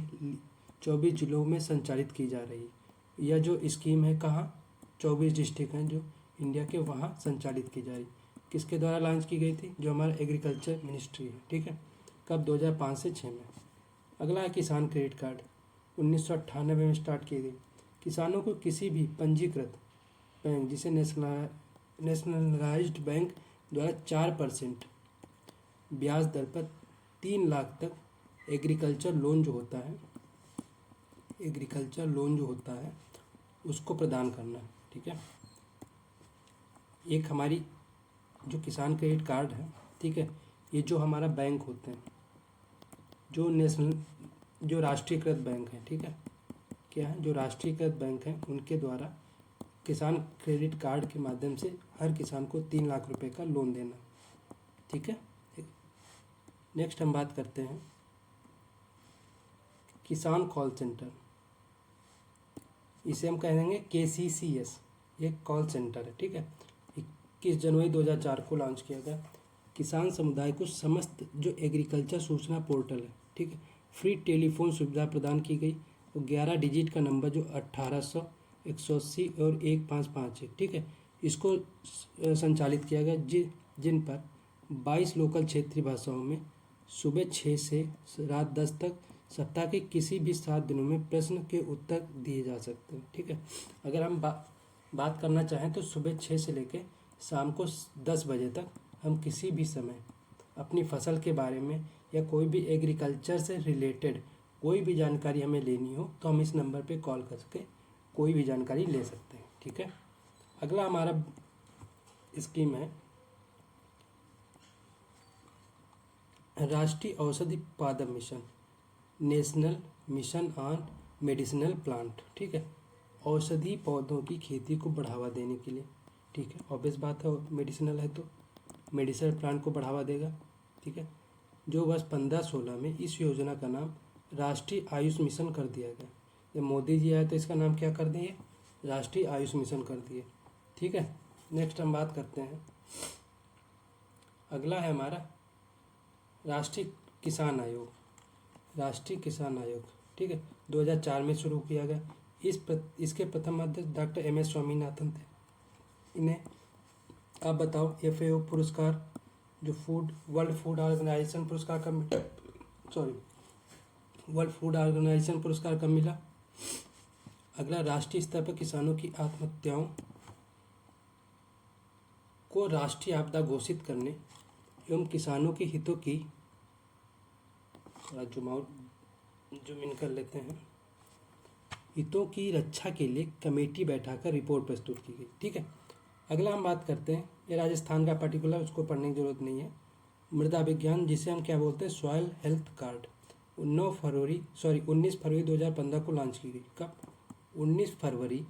24 जिलों में संचालित की जा रही है। यह जो स्कीम है कहाँ, 24 डिस्ट्रिक्ट हैं जो इंडिया के, वहाँ संचालित की जा रही। किसके द्वारा लॉन्च की गई थी, जो हमारा एग्रीकल्चर मिनिस्ट्री है। ठीक है, कब, 2005 से 6 में। अगला है किसान क्रेडिट कार्ड, 1998 में स्टार्ट की गई। किसानों को किसी भी पंजीकृत बैंक, जिसे नेशनलाइज्ड बैंक द्वारा 4% ब्याज दर पर 3 लाख तक एग्रीकल्चर लोन जो होता है उसको प्रदान करना। ठीक है। एक हमारी जो किसान क्रेडिट कार्ड है, ठीक है, ये जो हमारा बैंक होते हैं, जो राष्ट्रीयकृत बैंक है, ठीक है, क्या है, जो राष्ट्रीयकृत बैंक हैं, उनके द्वारा किसान क्रेडिट कार्ड के माध्यम से हर किसान को 3 लाख रुपए का लोन देना। ठीक है। नेक्स्ट हम बात करते हैं किसान कॉल सेंटर, इसे हम कह देंगे KCCS, ये कॉल सेंटर है। ठीक है, 21 जनवरी 2004 को लॉन्च किया गया। किसान समुदाय को समस्त जो एग्रीकल्चर सूचना पोर्टल है, ठीक है, फ्री टेलीफोन सुविधा प्रदान की गई और 11 डिजिट का नंबर जो 1800, 180 और 1555 है, ठीक है, इसको संचालित किया गया, जिन पर 22 लोकल क्षेत्रीय भाषाओं में सुबह 6 से रात 10 तक सप्ताह के किसी भी 7 दिनों में प्रश्न के उत्तर दिए जा सकते हैं। ठीक है। अगर हम बात करना चाहें तो सुबह 6 से लेकर शाम को 10 बजे तक हम किसी भी समय अपनी फसल के बारे में या कोई भी एग्रीकल्चर से रिलेटेड कोई भी जानकारी हमें लेनी हो तो हम इस नंबर पे कॉल करके कोई भी जानकारी ले सकते हैं। ठीक है। अगला हमारा स्कीम है राष्ट्रीय औषधि पादप mission, national mission on medicinal plant. ठीक है, औषधि पौधों की खेती को बढ़ावा देने के लिए। ठीक है, ऑब्वियस बात है, मेडिसिनल है तो मेडिसिनल प्लांट को बढ़ावा देगा। ठीक है, जो वर्ष 15-16 में इस योजना का नाम राष्ट्रीय आयुष मिशन कर दिया गया। जब मोदी जी आए तो इसका नाम क्या कर दिए, राष्ट्रीय आयुष मिशन कर दिए। ठीक है। नेक्स्ट हम बात करते हैं, अगला है हमारा राष्ट्रीय किसान आयोग, राष्ट्रीय किसान आयोग। ठीक है, 2004 में शुरू किया गया। इसके प्रथम अध्यक्ष डॉक्टर MS स्वामीनाथन थे। इन्हें आप बताओ FAO पुरस्कार, जो वर्ल्ड फूड ऑर्गेनाइजेशन पुरस्कार कब मिला। अगला, राष्ट्रीय स्तर पर किसानों की आत्महत्याओं को राष्ट्रीय आपदा घोषित करने एवं किसानों के हितों की जूम इन कर लेते हैं, हितों की रक्षा के लिए कमेटी बैठाकर रिपोर्ट प्रस्तुत की गई। ठीक है। अगला हम बात करते हैं, ये राजस्थान का पर्टिकुलर, उसको पढ़ने की जरूरत नहीं है, मृदा विज्ञान, जिसे हम क्या बोलते हैं, सॉइल हेल्थ कार्ड। 19 फरवरी 2015 को लॉन्च की गई। कब, 19 फरवरी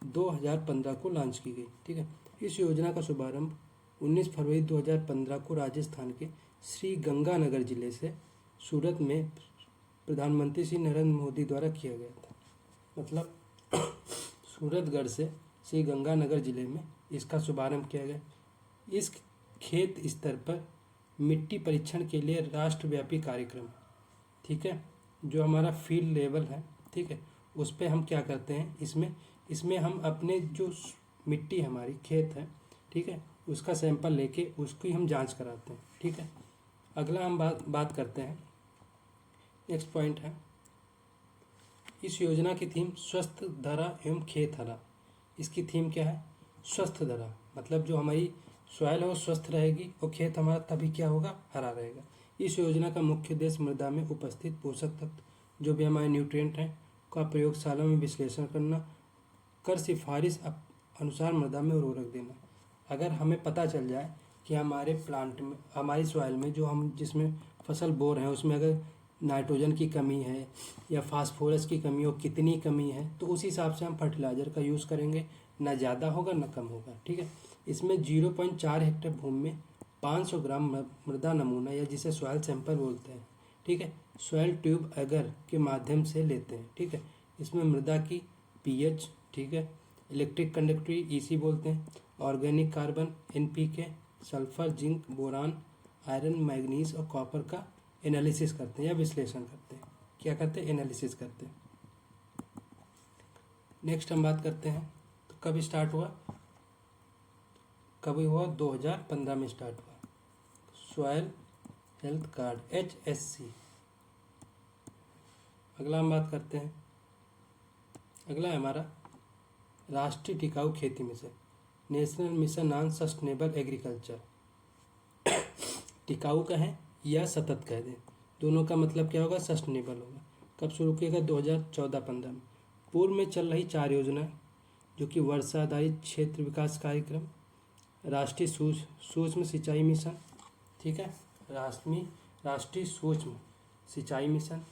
2015 को लॉन्च की गई। ठीक है। इस योजना का शुभारंभ 19 फरवरी 2015 को राजस्थान के श्री गंगानगर जिले से सूरत में प्रधानमंत्री श्री नरेंद्र मोदी द्वारा किया गया था। मतलब सूरतगढ़ से श्री गंगानगर जिले में इसका शुभारंभ किया गया। इस खेत स्तर पर मिट्टी परीक्षण के लिए राष्ट्रव्यापी कार्यक्रम, ठीक है, जो हमारा फील्ड लेवल है, ठीक है, उस पे हम क्या करते हैं, इसमें हम अपने जो मिट्टी हमारी खेत है, ठीक है, उसका सैंपल लेके उसकी हम जांच कराते हैं, ठीक है। अगला हम बात करते हैं, नेक्स्ट पॉइंट है, इस योजना की थीम स्वस्थ धरा एवं खेत हरा। इसकी थीम क्या है, स्वस्थ धरा, मतलब जो हमारी सॉइल है वो स्वस्थ रहेगी और खेत हमारा तभी क्या होगा, हरा रहेगा। इस योजना का मुख्य उद्देश्य मृदा में उपस्थित पोषक तत्व जो भी हमारे न्यूट्रिएंट हैं का प्रयोगशाला में विश्लेषण करना कर सिफारिश अनुसार मृदा में उर्वरक देना। अगर हमें पता चल जाए कि हमारे प्लांट में, हमारी सॉइल में जो हम जिसमें फसल बो रहे हैं उसमें अगर नाइट्रोजन की कमी है या फास्फोरस की कमी हो, कितनी कमी है, तो उस हिसाब से हम फर्टिलाइज़र का यूज़ करेंगे, ना ज़्यादा होगा ना कम होगा, ठीक है। इसमें 0.4 हेक्टेयर भूमि में 500 ग्राम मृदा नमूना या जिसे सॉइल सैंपल बोलते हैं, ठीक है, सॉइल ट्यूब अगर के माध्यम से लेते हैं, ठीक है। इसमें मृदा की पीएच, ठीक है, इलेक्ट्रिक कंडक्टिविटी ईसी बोलते हैं, organic carbon NPK, sulphur, zinc, boron, iron, manganese और कॉपर का एनालिसिस करते हैं या विश्लेषण करते हैं। क्या करते हैं, एनालिसिस करते हैं। नेक्स्ट हम बात करते हैं तो कब स्टार्ट हुआ, कब हुआ, 2015 में स्टार्ट हुआ, सॉइल हेल्थ कार्ड HSC। अगला हम बात करते हैं, अगला है हमारा राष्ट्रीय टिकाऊ खेती mission, national mission on sustainable agriculture. टिकाऊ कहें या सतत कह दें, दोनों का मतलब क्या होगा, सस्टेनेबल होगा। कब शुरू किया गया, 2014-15 में। पूर्व में चल रही 4 योजनाएं जो कि वर्षा आधारित क्षेत्र विकास कार्यक्रम, राष्ट्रीय सूक्ष्म सिंचाई मिशन, ठीक है, राष्ट्रीय सूक्ष्म सिंचाई मिशन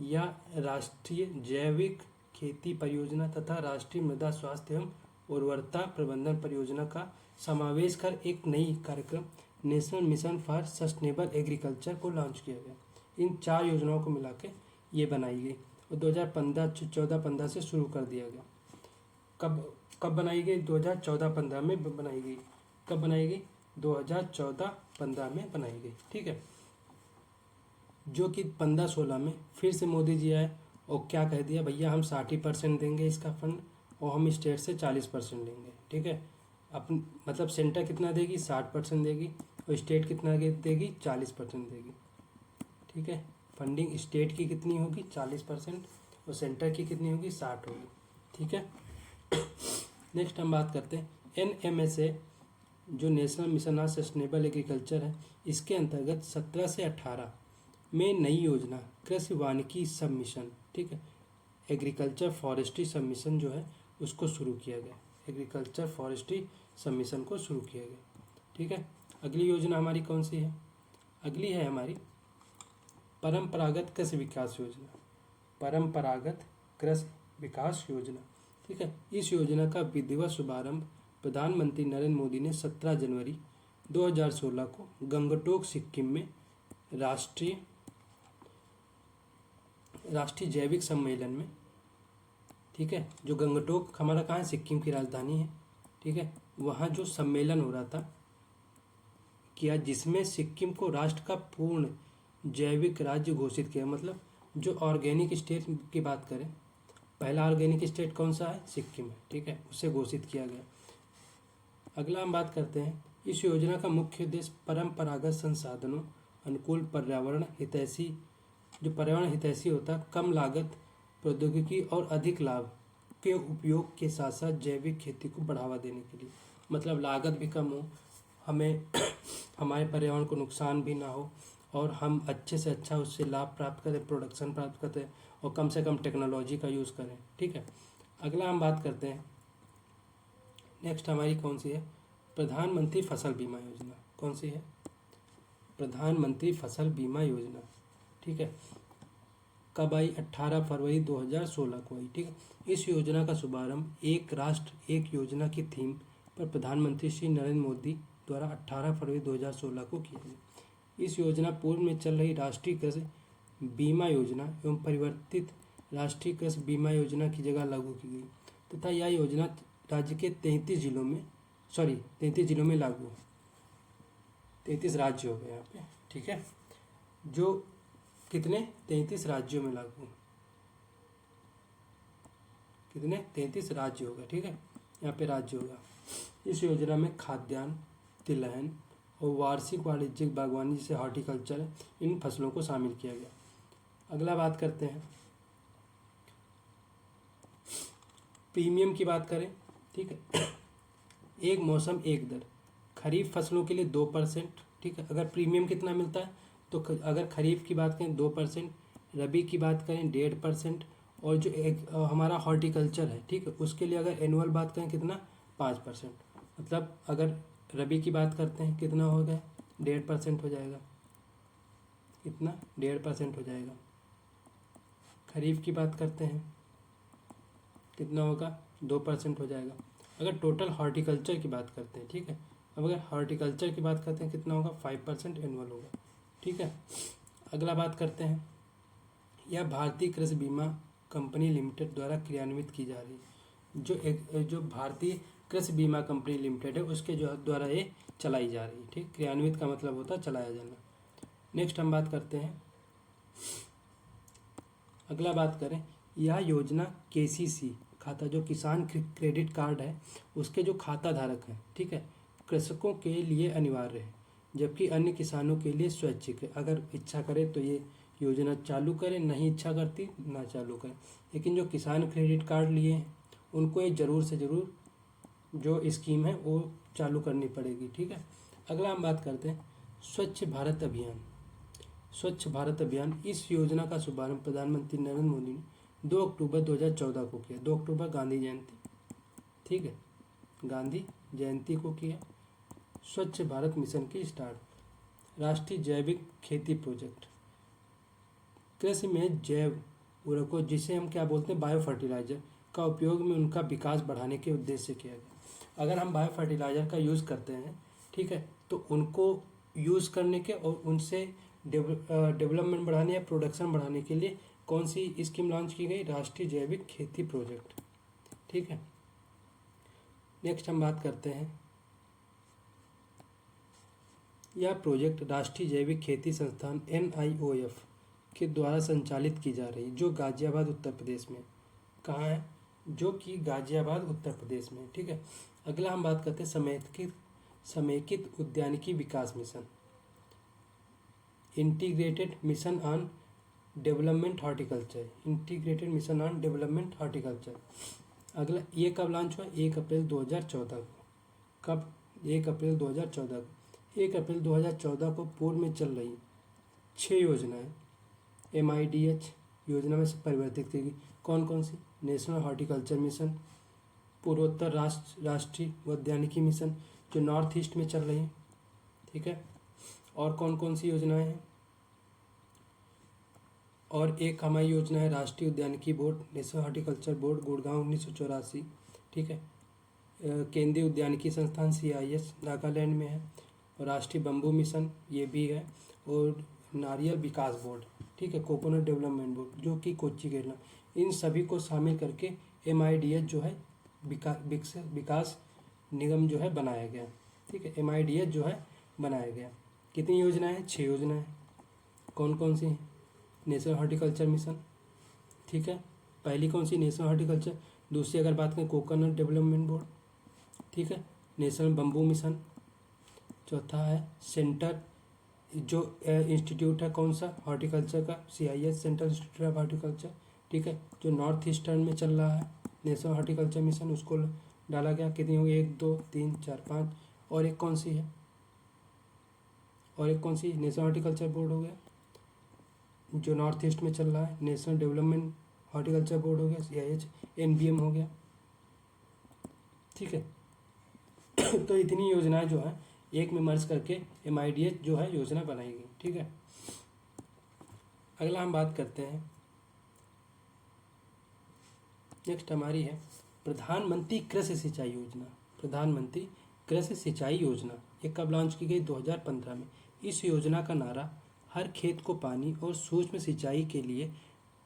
या राष्ट्रीय जैविक खेती परियोजना तथा राष्ट्रीय मृदा स्वास्थ्य एवं उर्वरता प्रबंधन परियोजना का समावेश कर एक नई कार्यक्रम national mission for sustainable agriculture को लॉन्च किया गया। इन 4 योजनाओं को मिला के ये बनाई गई और 2014-15 से शुरू कर दिया गया। कब बनाई गई, 2014-15 में बनाई गई। कब बनाई गई, 2014-15 में बनाई गई, ठीक है। जो कि 15-16 में फिर से मोदी जी आए और क्या कह दिया, भैया हम 60% देंगे इसका फंड और हम स्टेट से 40% लेंगे, ठीक है। अपन मतलब सेंटर कितना देगी, 60% देगी और स्टेट कितना देगी, 40% देगी, ठीक है। फंडिंग स्टेट की कितनी होगी, 40% और सेंटर की कितनी होगी, 60 होगी, ठीक है। नेक्स्ट हम बात करते हैं NMSA जो national mission on sustainable agriculture है। इसके अंतर्गत 17 से 18 में नई योजना कृषि वानिकी सब मिशन, ठीक है, एग्रीकल्चर फॉरेस्ट्री सब मिशन जो है उसको शुरू किया गया। एग्रीकल्चर फॉरेस्ट्री सब मिशन को शुरू किया गया, ठीक है। अगली योजना हमारी कौन सी है, अगली है हमारी परंपरागत कृषि विकास योजना, परंपरागत कृषि विकास योजना, ठीक है। इस योजना का विधिवत शुभारंभ प्रधानमंत्री नरेंद्र मोदी ने 17 जनवरी 2016 को गंगटोक सिक्किम में राष्ट्रीय जैविक सम्मेलन में, ठीक है, जो गंगटोक हमारा कहाँ है, सिक्किम की राजधानी है, ठीक है, वहाँ जो सम्मेलन हो रहा था किया जिसमें सिक्किम को राष्ट्र का पूर्ण जैविक राज्य घोषित किया। मतलब जो ऑर्गेनिक स्टेट की बात करें, पहला ऑर्गेनिक स्टेट कौन सा है, सिक्किम है, ठीक है, उसे घोषित किया गया। अगला हम बात करते हैं, इस योजना का मुख्य उद्देश्य परंपरागत संसाधनों अनुकूल पर्यावरण हितैषी, जो पर्यावरण हितैषी होता है, कम लागत प्रौद्योगिकी और अधिक लाभ के उपयोग के साथ साथ जैविक खेती को बढ़ावा देने के लिए, मतलब लागत भी कम हो, हमें हमारे पर्यावरण को नुकसान भी ना हो और हम अच्छे से अच्छा उससे लाभ प्राप्त करें, प्रोडक्शन प्राप्त करें और कम से कम टेक्नोलॉजी का यूज़ करें, ठीक है। अगला हम बात करते हैं, नेक्स्ट हमारी कौन सी है, प्रधानमंत्री फसल बीमा योजना। कौन सी है, प्रधानमंत्री फसल बीमा योजना, ठीक है। कब आई, 18 फरवरी 2016 को आई, ठीक है। इस योजना का शुभारंभ एक राष्ट्र एक योजना की थीम पर प्रधानमंत्री श्री नरेंद्र मोदी द्वारा 18 फरवरी 2016 को किया गया। इस योजना पूर्व में चल रही राष्ट्रीय कृषि बीमा योजना एवं परिवर्तित राष्ट्रीय कृषि बीमा योजना की जगह लागू की गई तथा यह योजना राज्य के 33 जिलों में लागू है। 33 राज्य हो गए यहाँ पे, ठीक है। जो कितने 33 राज्यों में लागू, कितने 33 राज्य होगा। ठीक है, यहाँ पे राज्य होगा। इस योजना में खाद्यान्न, तिलहन और वार्षिक वाणिज्यिक बागवानी जैसे हॉर्टिकल्चर इन फसलों को शामिल किया गया। अगला बात करते हैं प्रीमियम की बात करें। ठीक है, एक मौसम एक दर, खरीफ फसलों के लिए 2%। ठीक है, अगर प्रीमियम कितना मिलता है तो अगर खरीफ की बात करें 2%, रबी की बात करें 1.5%, और जो एक हमारा हॉर्टिकल्चर है, ठीक है, उसके लिए अगर एनुअल बात करें कितना 5%। मतलब अगर रबी की बात करते हैं कितना हो गया 1.5% हो जाएगा, कितना 1.5% हो जाएगा। खरीफ की बात करते हैं कितना होगा 2% हो जाएगा। अगर टोटल हॉर्टिकल्चर की बात करते हैं, ठीक है, अब अगर हॉर्टिकल्चर की बात करते हैं कितना होगा 5% एनुअल होगा। ठीक है, अगला बात करते हैं, यह भारतीय कृषि बीमा कंपनी लिमिटेड द्वारा क्रियान्वित की जा रही है। जो भारतीय कृषि बीमा कंपनी लिमिटेड है उसके जो द्वारा ये चलाई जा रही है। ठीक, क्रियान्वित का मतलब होता है चलाया जाना। नेक्स्ट हम बात करते हैं, अगला बात करें, यह योजना केसीसी खाता, जो किसान क्रेडिट कार्ड है उसके जो खाता धारक हैं, ठीक है, कृषकों के लिए अनिवार्य है, जबकि अन्य किसानों के लिए स्वैच्छिक है। अगर इच्छा करे तो ये योजना चालू करें, नहीं इच्छा करती ना चालू करें। लेकिन जो किसान क्रेडिट कार्ड लिए हैं उनको ये ज़रूर से ज़रूर जो स्कीम है वो चालू करनी पड़ेगी। ठीक है, अगला हम बात करते हैं स्वच्छ भारत अभियान। स्वच्छ भारत अभियान, इस योजना का शुभारंभ प्रधानमंत्री नरेंद्र मोदी ने 2 अक्टूबर 2014 को किया। 2 अक्टूबर गांधी जयंती, ठीक है, गांधी जयंती को किया। स्वच्छ भारत मिशन की स्टार्ट, राष्ट्रीय जैविक खेती प्रोजेक्ट, कृषि में जैव उर्वरकों जिसे हम क्या बोलते हैं बायो फर्टिलाइजर का उपयोग में उनका विकास बढ़ाने के उद्देश्य से किया गया। अगर हम बायो फर्टिलाइजर का यूज़ करते हैं, ठीक है, तो उनको यूज़ करने के और उनसे डेवलपमेंट बढ़ाने या प्रोडक्शन बढ़ाने के लिए कौन सी स्कीम लॉन्च की गई, राष्ट्रीय जैविक खेती प्रोजेक्ट। ठीक है, नेक्स्ट हम बात करते हैं, यह प्रोजेक्ट राष्ट्रीय जैविक खेती संस्थान NIOF के द्वारा संचालित की जा रही, जो गाजियाबाद उत्तर प्रदेश में, कहाँ है, जो कि गाजियाबाद उत्तर प्रदेश में। ठीक है, अगला हम बात करते हैं समेकित उद्यानिकी विकास मिशन, integrated mission on development horticulture, integrated mission on development horticulture. अगला ये कब लॉन्च हुआ, 1 अप्रैल 2014 को। कब, 1 अप्रैल 2014 को। 1 अप्रैल 2014 को पूर्व में चल रही 6 योजनाएं MIDH योजना में से परिवर्तित की गई। कौन कौन सी, नेशनल हॉर्टिकल्चर मिशन, पूर्वोत्तर राष्ट्रीय उद्यानिकी मिशन जो नॉर्थ ईस्ट में चल रही है। ठीक है, और कौन कौन सी योजनाएं हैं, और एक हमारी योजना है राष्ट्रीय उद्यानिकी board, national horticulture board Gurgaon 1984। ठीक है, केंद्रीय उद्यानिकी संस्थान CIS नागालैंड में है, और राष्ट्रीय बम्बू मिशन ये भी है, और नारियल विकास बोर्ड, ठीक है, कोकोनट डेवलपमेंट बोर्ड जो कि कोच्चि केरला। इन सभी को शामिल करके MIDH जो है विकास निगम जो है बनाया गया। ठीक है, MIDH जो है बनाया गया। कितनी योजनाएं हैं, 6 योजनाएं। कौन कौन सी, नेशनल हॉर्टिकल्चर मिशन, ठीक है, पहली कौन सी नेशनल हॉर्टिकल्चर, दूसरी अगर बात करें कोकोनट डेवलपमेंट बोर्ड, ठीक है, नेशनल बम्बू मिशन, चौथा है सेंटर जो इंस्टीट्यूट है कौन सा हॉर्टिकल्चर का, CIS central institute of horticulture. ठीक है, जो नॉर्थ ईस्टर्न में चल रहा है नेशनल हॉर्टिकल्चर मिशन, उसको डाला गया। कितनी होगी, 1 2 3 4 5, और एक कौन सी है, और एक कौन सी, नेशनल हॉर्टिकल्चर बोर्ड हो गया जो नॉर्थ ईस्ट में चल रहा है, नेशनल डेवलपमेंट हॉर्टिकल्चर बोर्ड हो गया CIH, NBM हो गया। ठीक है तो इतनी योजनाएं जो है एक में मर्ज करके MIDH जो है योजना बनाई गई। ठीक है, अगला हम बात करते हैं, नेक्स्ट हमारी है प्रधानमंत्री कृषि सिंचाई योजना। प्रधानमंत्री कृषि सिंचाई योजना ये कब लॉन्च की गई, 2015 में। इस योजना का नारा हर खेत को पानी और सूक्ष्म सिंचाई के लिए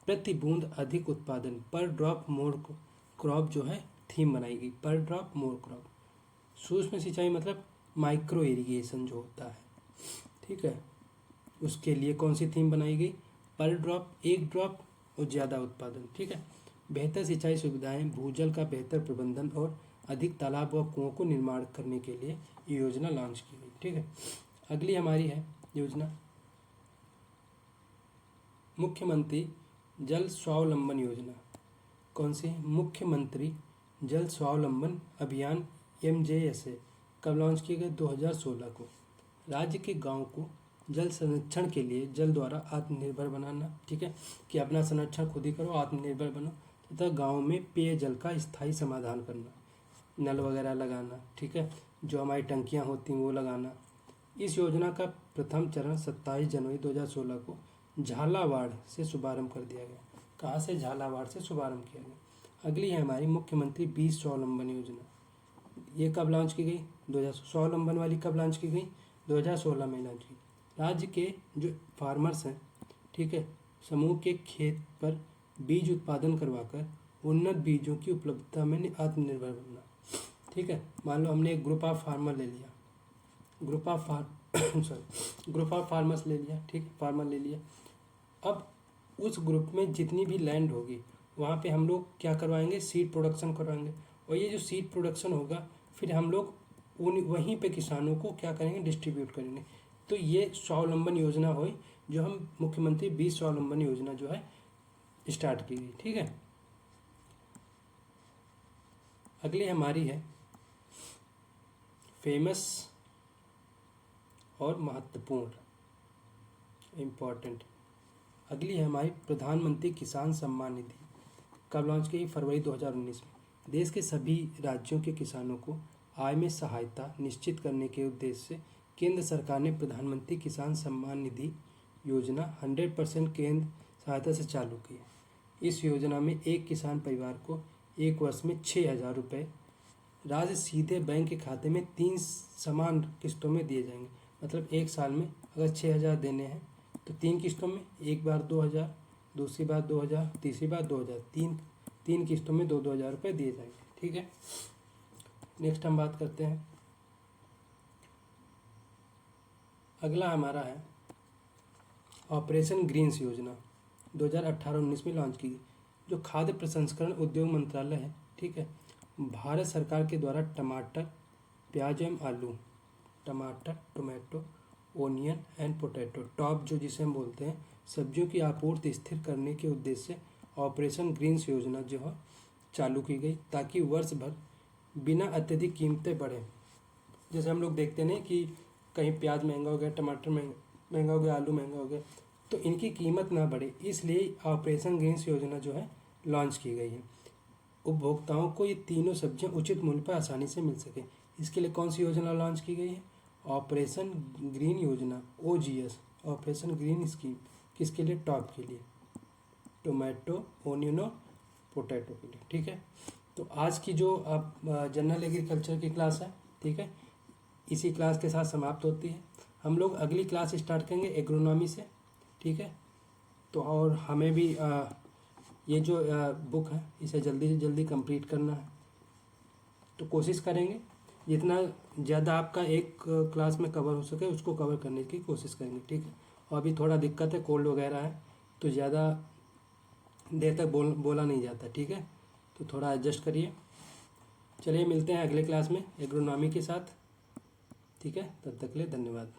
प्रति बूंद अधिक उत्पादन, पर ड्रॉप मोर क्रॉप जो है थीम बनाई गई। पर ड्रॉप मोर क्रॉप, सूक्ष्म सिंचाई मतलब माइक्रो इरिगेशन जो होता है, ठीक है, उसके लिए कौन सी थीम बनाई गई, पर ड्रॉप, एक ड्रॉप और ज़्यादा उत्पादन, ठीक है। बेहतर सिंचाई सुविधाएं, भूजल का बेहतर प्रबंधन और अधिक तालाब व कुओं को निर्माण करने के लिए ये योजना लॉन्च की गई, ठीक है। अगली हमारी है योजना मुख्यमंत्री जल स्वावलंबन योजना। कौन सी? मुख्यमंत्री जल स्वावलंबन अभियान MJSA कब लॉन्च किया गया? 2016 को। राज्य के गांव को जल संरक्षण के लिए जल द्वारा आत्मनिर्भर बनाना, ठीक है, कि अपना संरक्षण खुद ही करो, आत्मनिर्भर बनो, तथा गांव में पेयजल का स्थायी समाधान करना, नल वगैरह लगाना, ठीक है, जो हमारी टंकियां होती हैं वो लगाना। इस योजना का प्रथम चरण 27 जनवरी 2016 को झालावाड़ से शुभारंभ कर दिया गया। कहाँ से? झालावाड़ से शुभारंभ किया गया। अगली है हमारी मुख्यमंत्री बीज स्वावलंबन योजना। ये कब लॉन्च की गई? 2000। स्वावलंबन वाली कब लॉन्च की गई? 2016 में लॉन्च की। राज्य के जो फार्मर्स हैं, ठीक है, समूह के खेत पर बीज उत्पादन करवाकर उन्नत बीजों की उपलब्धता में आत्मनिर्भर बनना, ठीक है। मान लो हमने एक ग्रुप ऑफ फार्मर ले लिया, ग्रुप ऑफ फार्मर्स ले लिया, ठीक है, फार्मर ले लिया। अब उस ग्रुप में जितनी भी लैंड होगी वहाँ पे हम लोग क्या करवाएंगे? सीड प्रोडक्शन करवाएंगे, और ये जो सीड प्रोडक्शन होगा फिर हम लोग वहीं पे किसानों को क्या करेंगे? डिस्ट्रीब्यूट करेंगे। तो ये स्वावलंबन योजना हुई जो हम मुख्यमंत्री बीज स्वावलंबन योजना जो है स्टार्ट की गई, ठीक है। अगली हमारी है फेमस और महत्वपूर्ण, इम्पॉर्टेंट। अगली है हमारी प्रधानमंत्री किसान सम्मान निधि। कब लॉन्च की? फरवरी 2019 में। देश के सभी राज्यों के किसानों को आय में सहायता निश्चित करने के उद्देश्य से केंद्र सरकार ने प्रधानमंत्री किसान सम्मान निधि योजना 100% केंद्र सहायता से चालू की है। इस योजना में एक किसान परिवार को एक वर्ष में 6,000 रुपये राज्य सीधे बैंक के खाते में 3 समान किस्तों में दिए जाएंगे। मतलब एक साल में अगर 6,000 देने हैं तो 3 किस्तों में, एक बार 2,000, दूसरी बार 2,000, तीसरी बार 2,000, तीन किस्तों में 2,000 रुपये दिए जाएंगे, ठीक है। नेक्स्ट हम बात करते हैं, अगला हमारा है ऑपरेशन ग्रीन्स योजना। 2018-19 में लॉन्च की गई, जो खाद्य प्रसंस्करण उद्योग मंत्रालय है, ठीक है, भारत सरकार के द्वारा टमाटर, प्याज एवं आलू, टमाटर, tomato, onion and potato, top जो जिसे हम बोलते हैं, सब्जियों की आपूर्ति स्थिर करने के उद्देश्य से ऑपरेशन ग्रीन्स योजना जो है चालू की गई, ताकि वर्ष भर बिना अत्यधिक कीमतें बढ़े। जैसे हम लोग देखते नहीं कि कहीं प्याज महंगा हो गया, टमाटर महंगा हो गया, आलू महंगा हो गया, तो इनकी कीमत ना बढ़े, इसलिए ऑपरेशन ग्रीन्स योजना जो है लॉन्च की गई है। उपभोक्ताओं को ये तीनों सब्जियां उचित मूल्य पर आसानी से मिल सके, इसके लिए कौन सी योजना लॉन्च की गई है? ऑपरेशन ग्रीन योजना, OGS, ऑपरेशन ग्रीन स्कीम। किसके लिए? टॉप के लिए, टोमेटो, ओनियन और पोटैटो के लिए, ठीक है। तो आज की जो आप जनरल एग्रीकल्चर की क्लास है, ठीक है, इसी क्लास के साथ समाप्त होती है। हम लोग अगली क्लास स्टार्ट करेंगे एग्रोनॉमी से, ठीक है। तो और हमें भी ये जो बुक है इसे जल्दी से जल्दी कंप्लीट करना है, तो कोशिश करेंगे जितना ज़्यादा आपका एक क्लास में कवर हो सके उसको कवर करने की कोशिश करेंगे, ठीक है। और अभी थोड़ा दिक्कत है, कोल्ड वगैरह है, तो ज़्यादा देर तक बोला नहीं जाता, ठीक है, तो थोड़ा एडजस्ट करिए। चलिए मिलते हैं अगले क्लास में एग्रोनॉमी के साथ, ठीक है, तब तक के लिए धन्यवाद।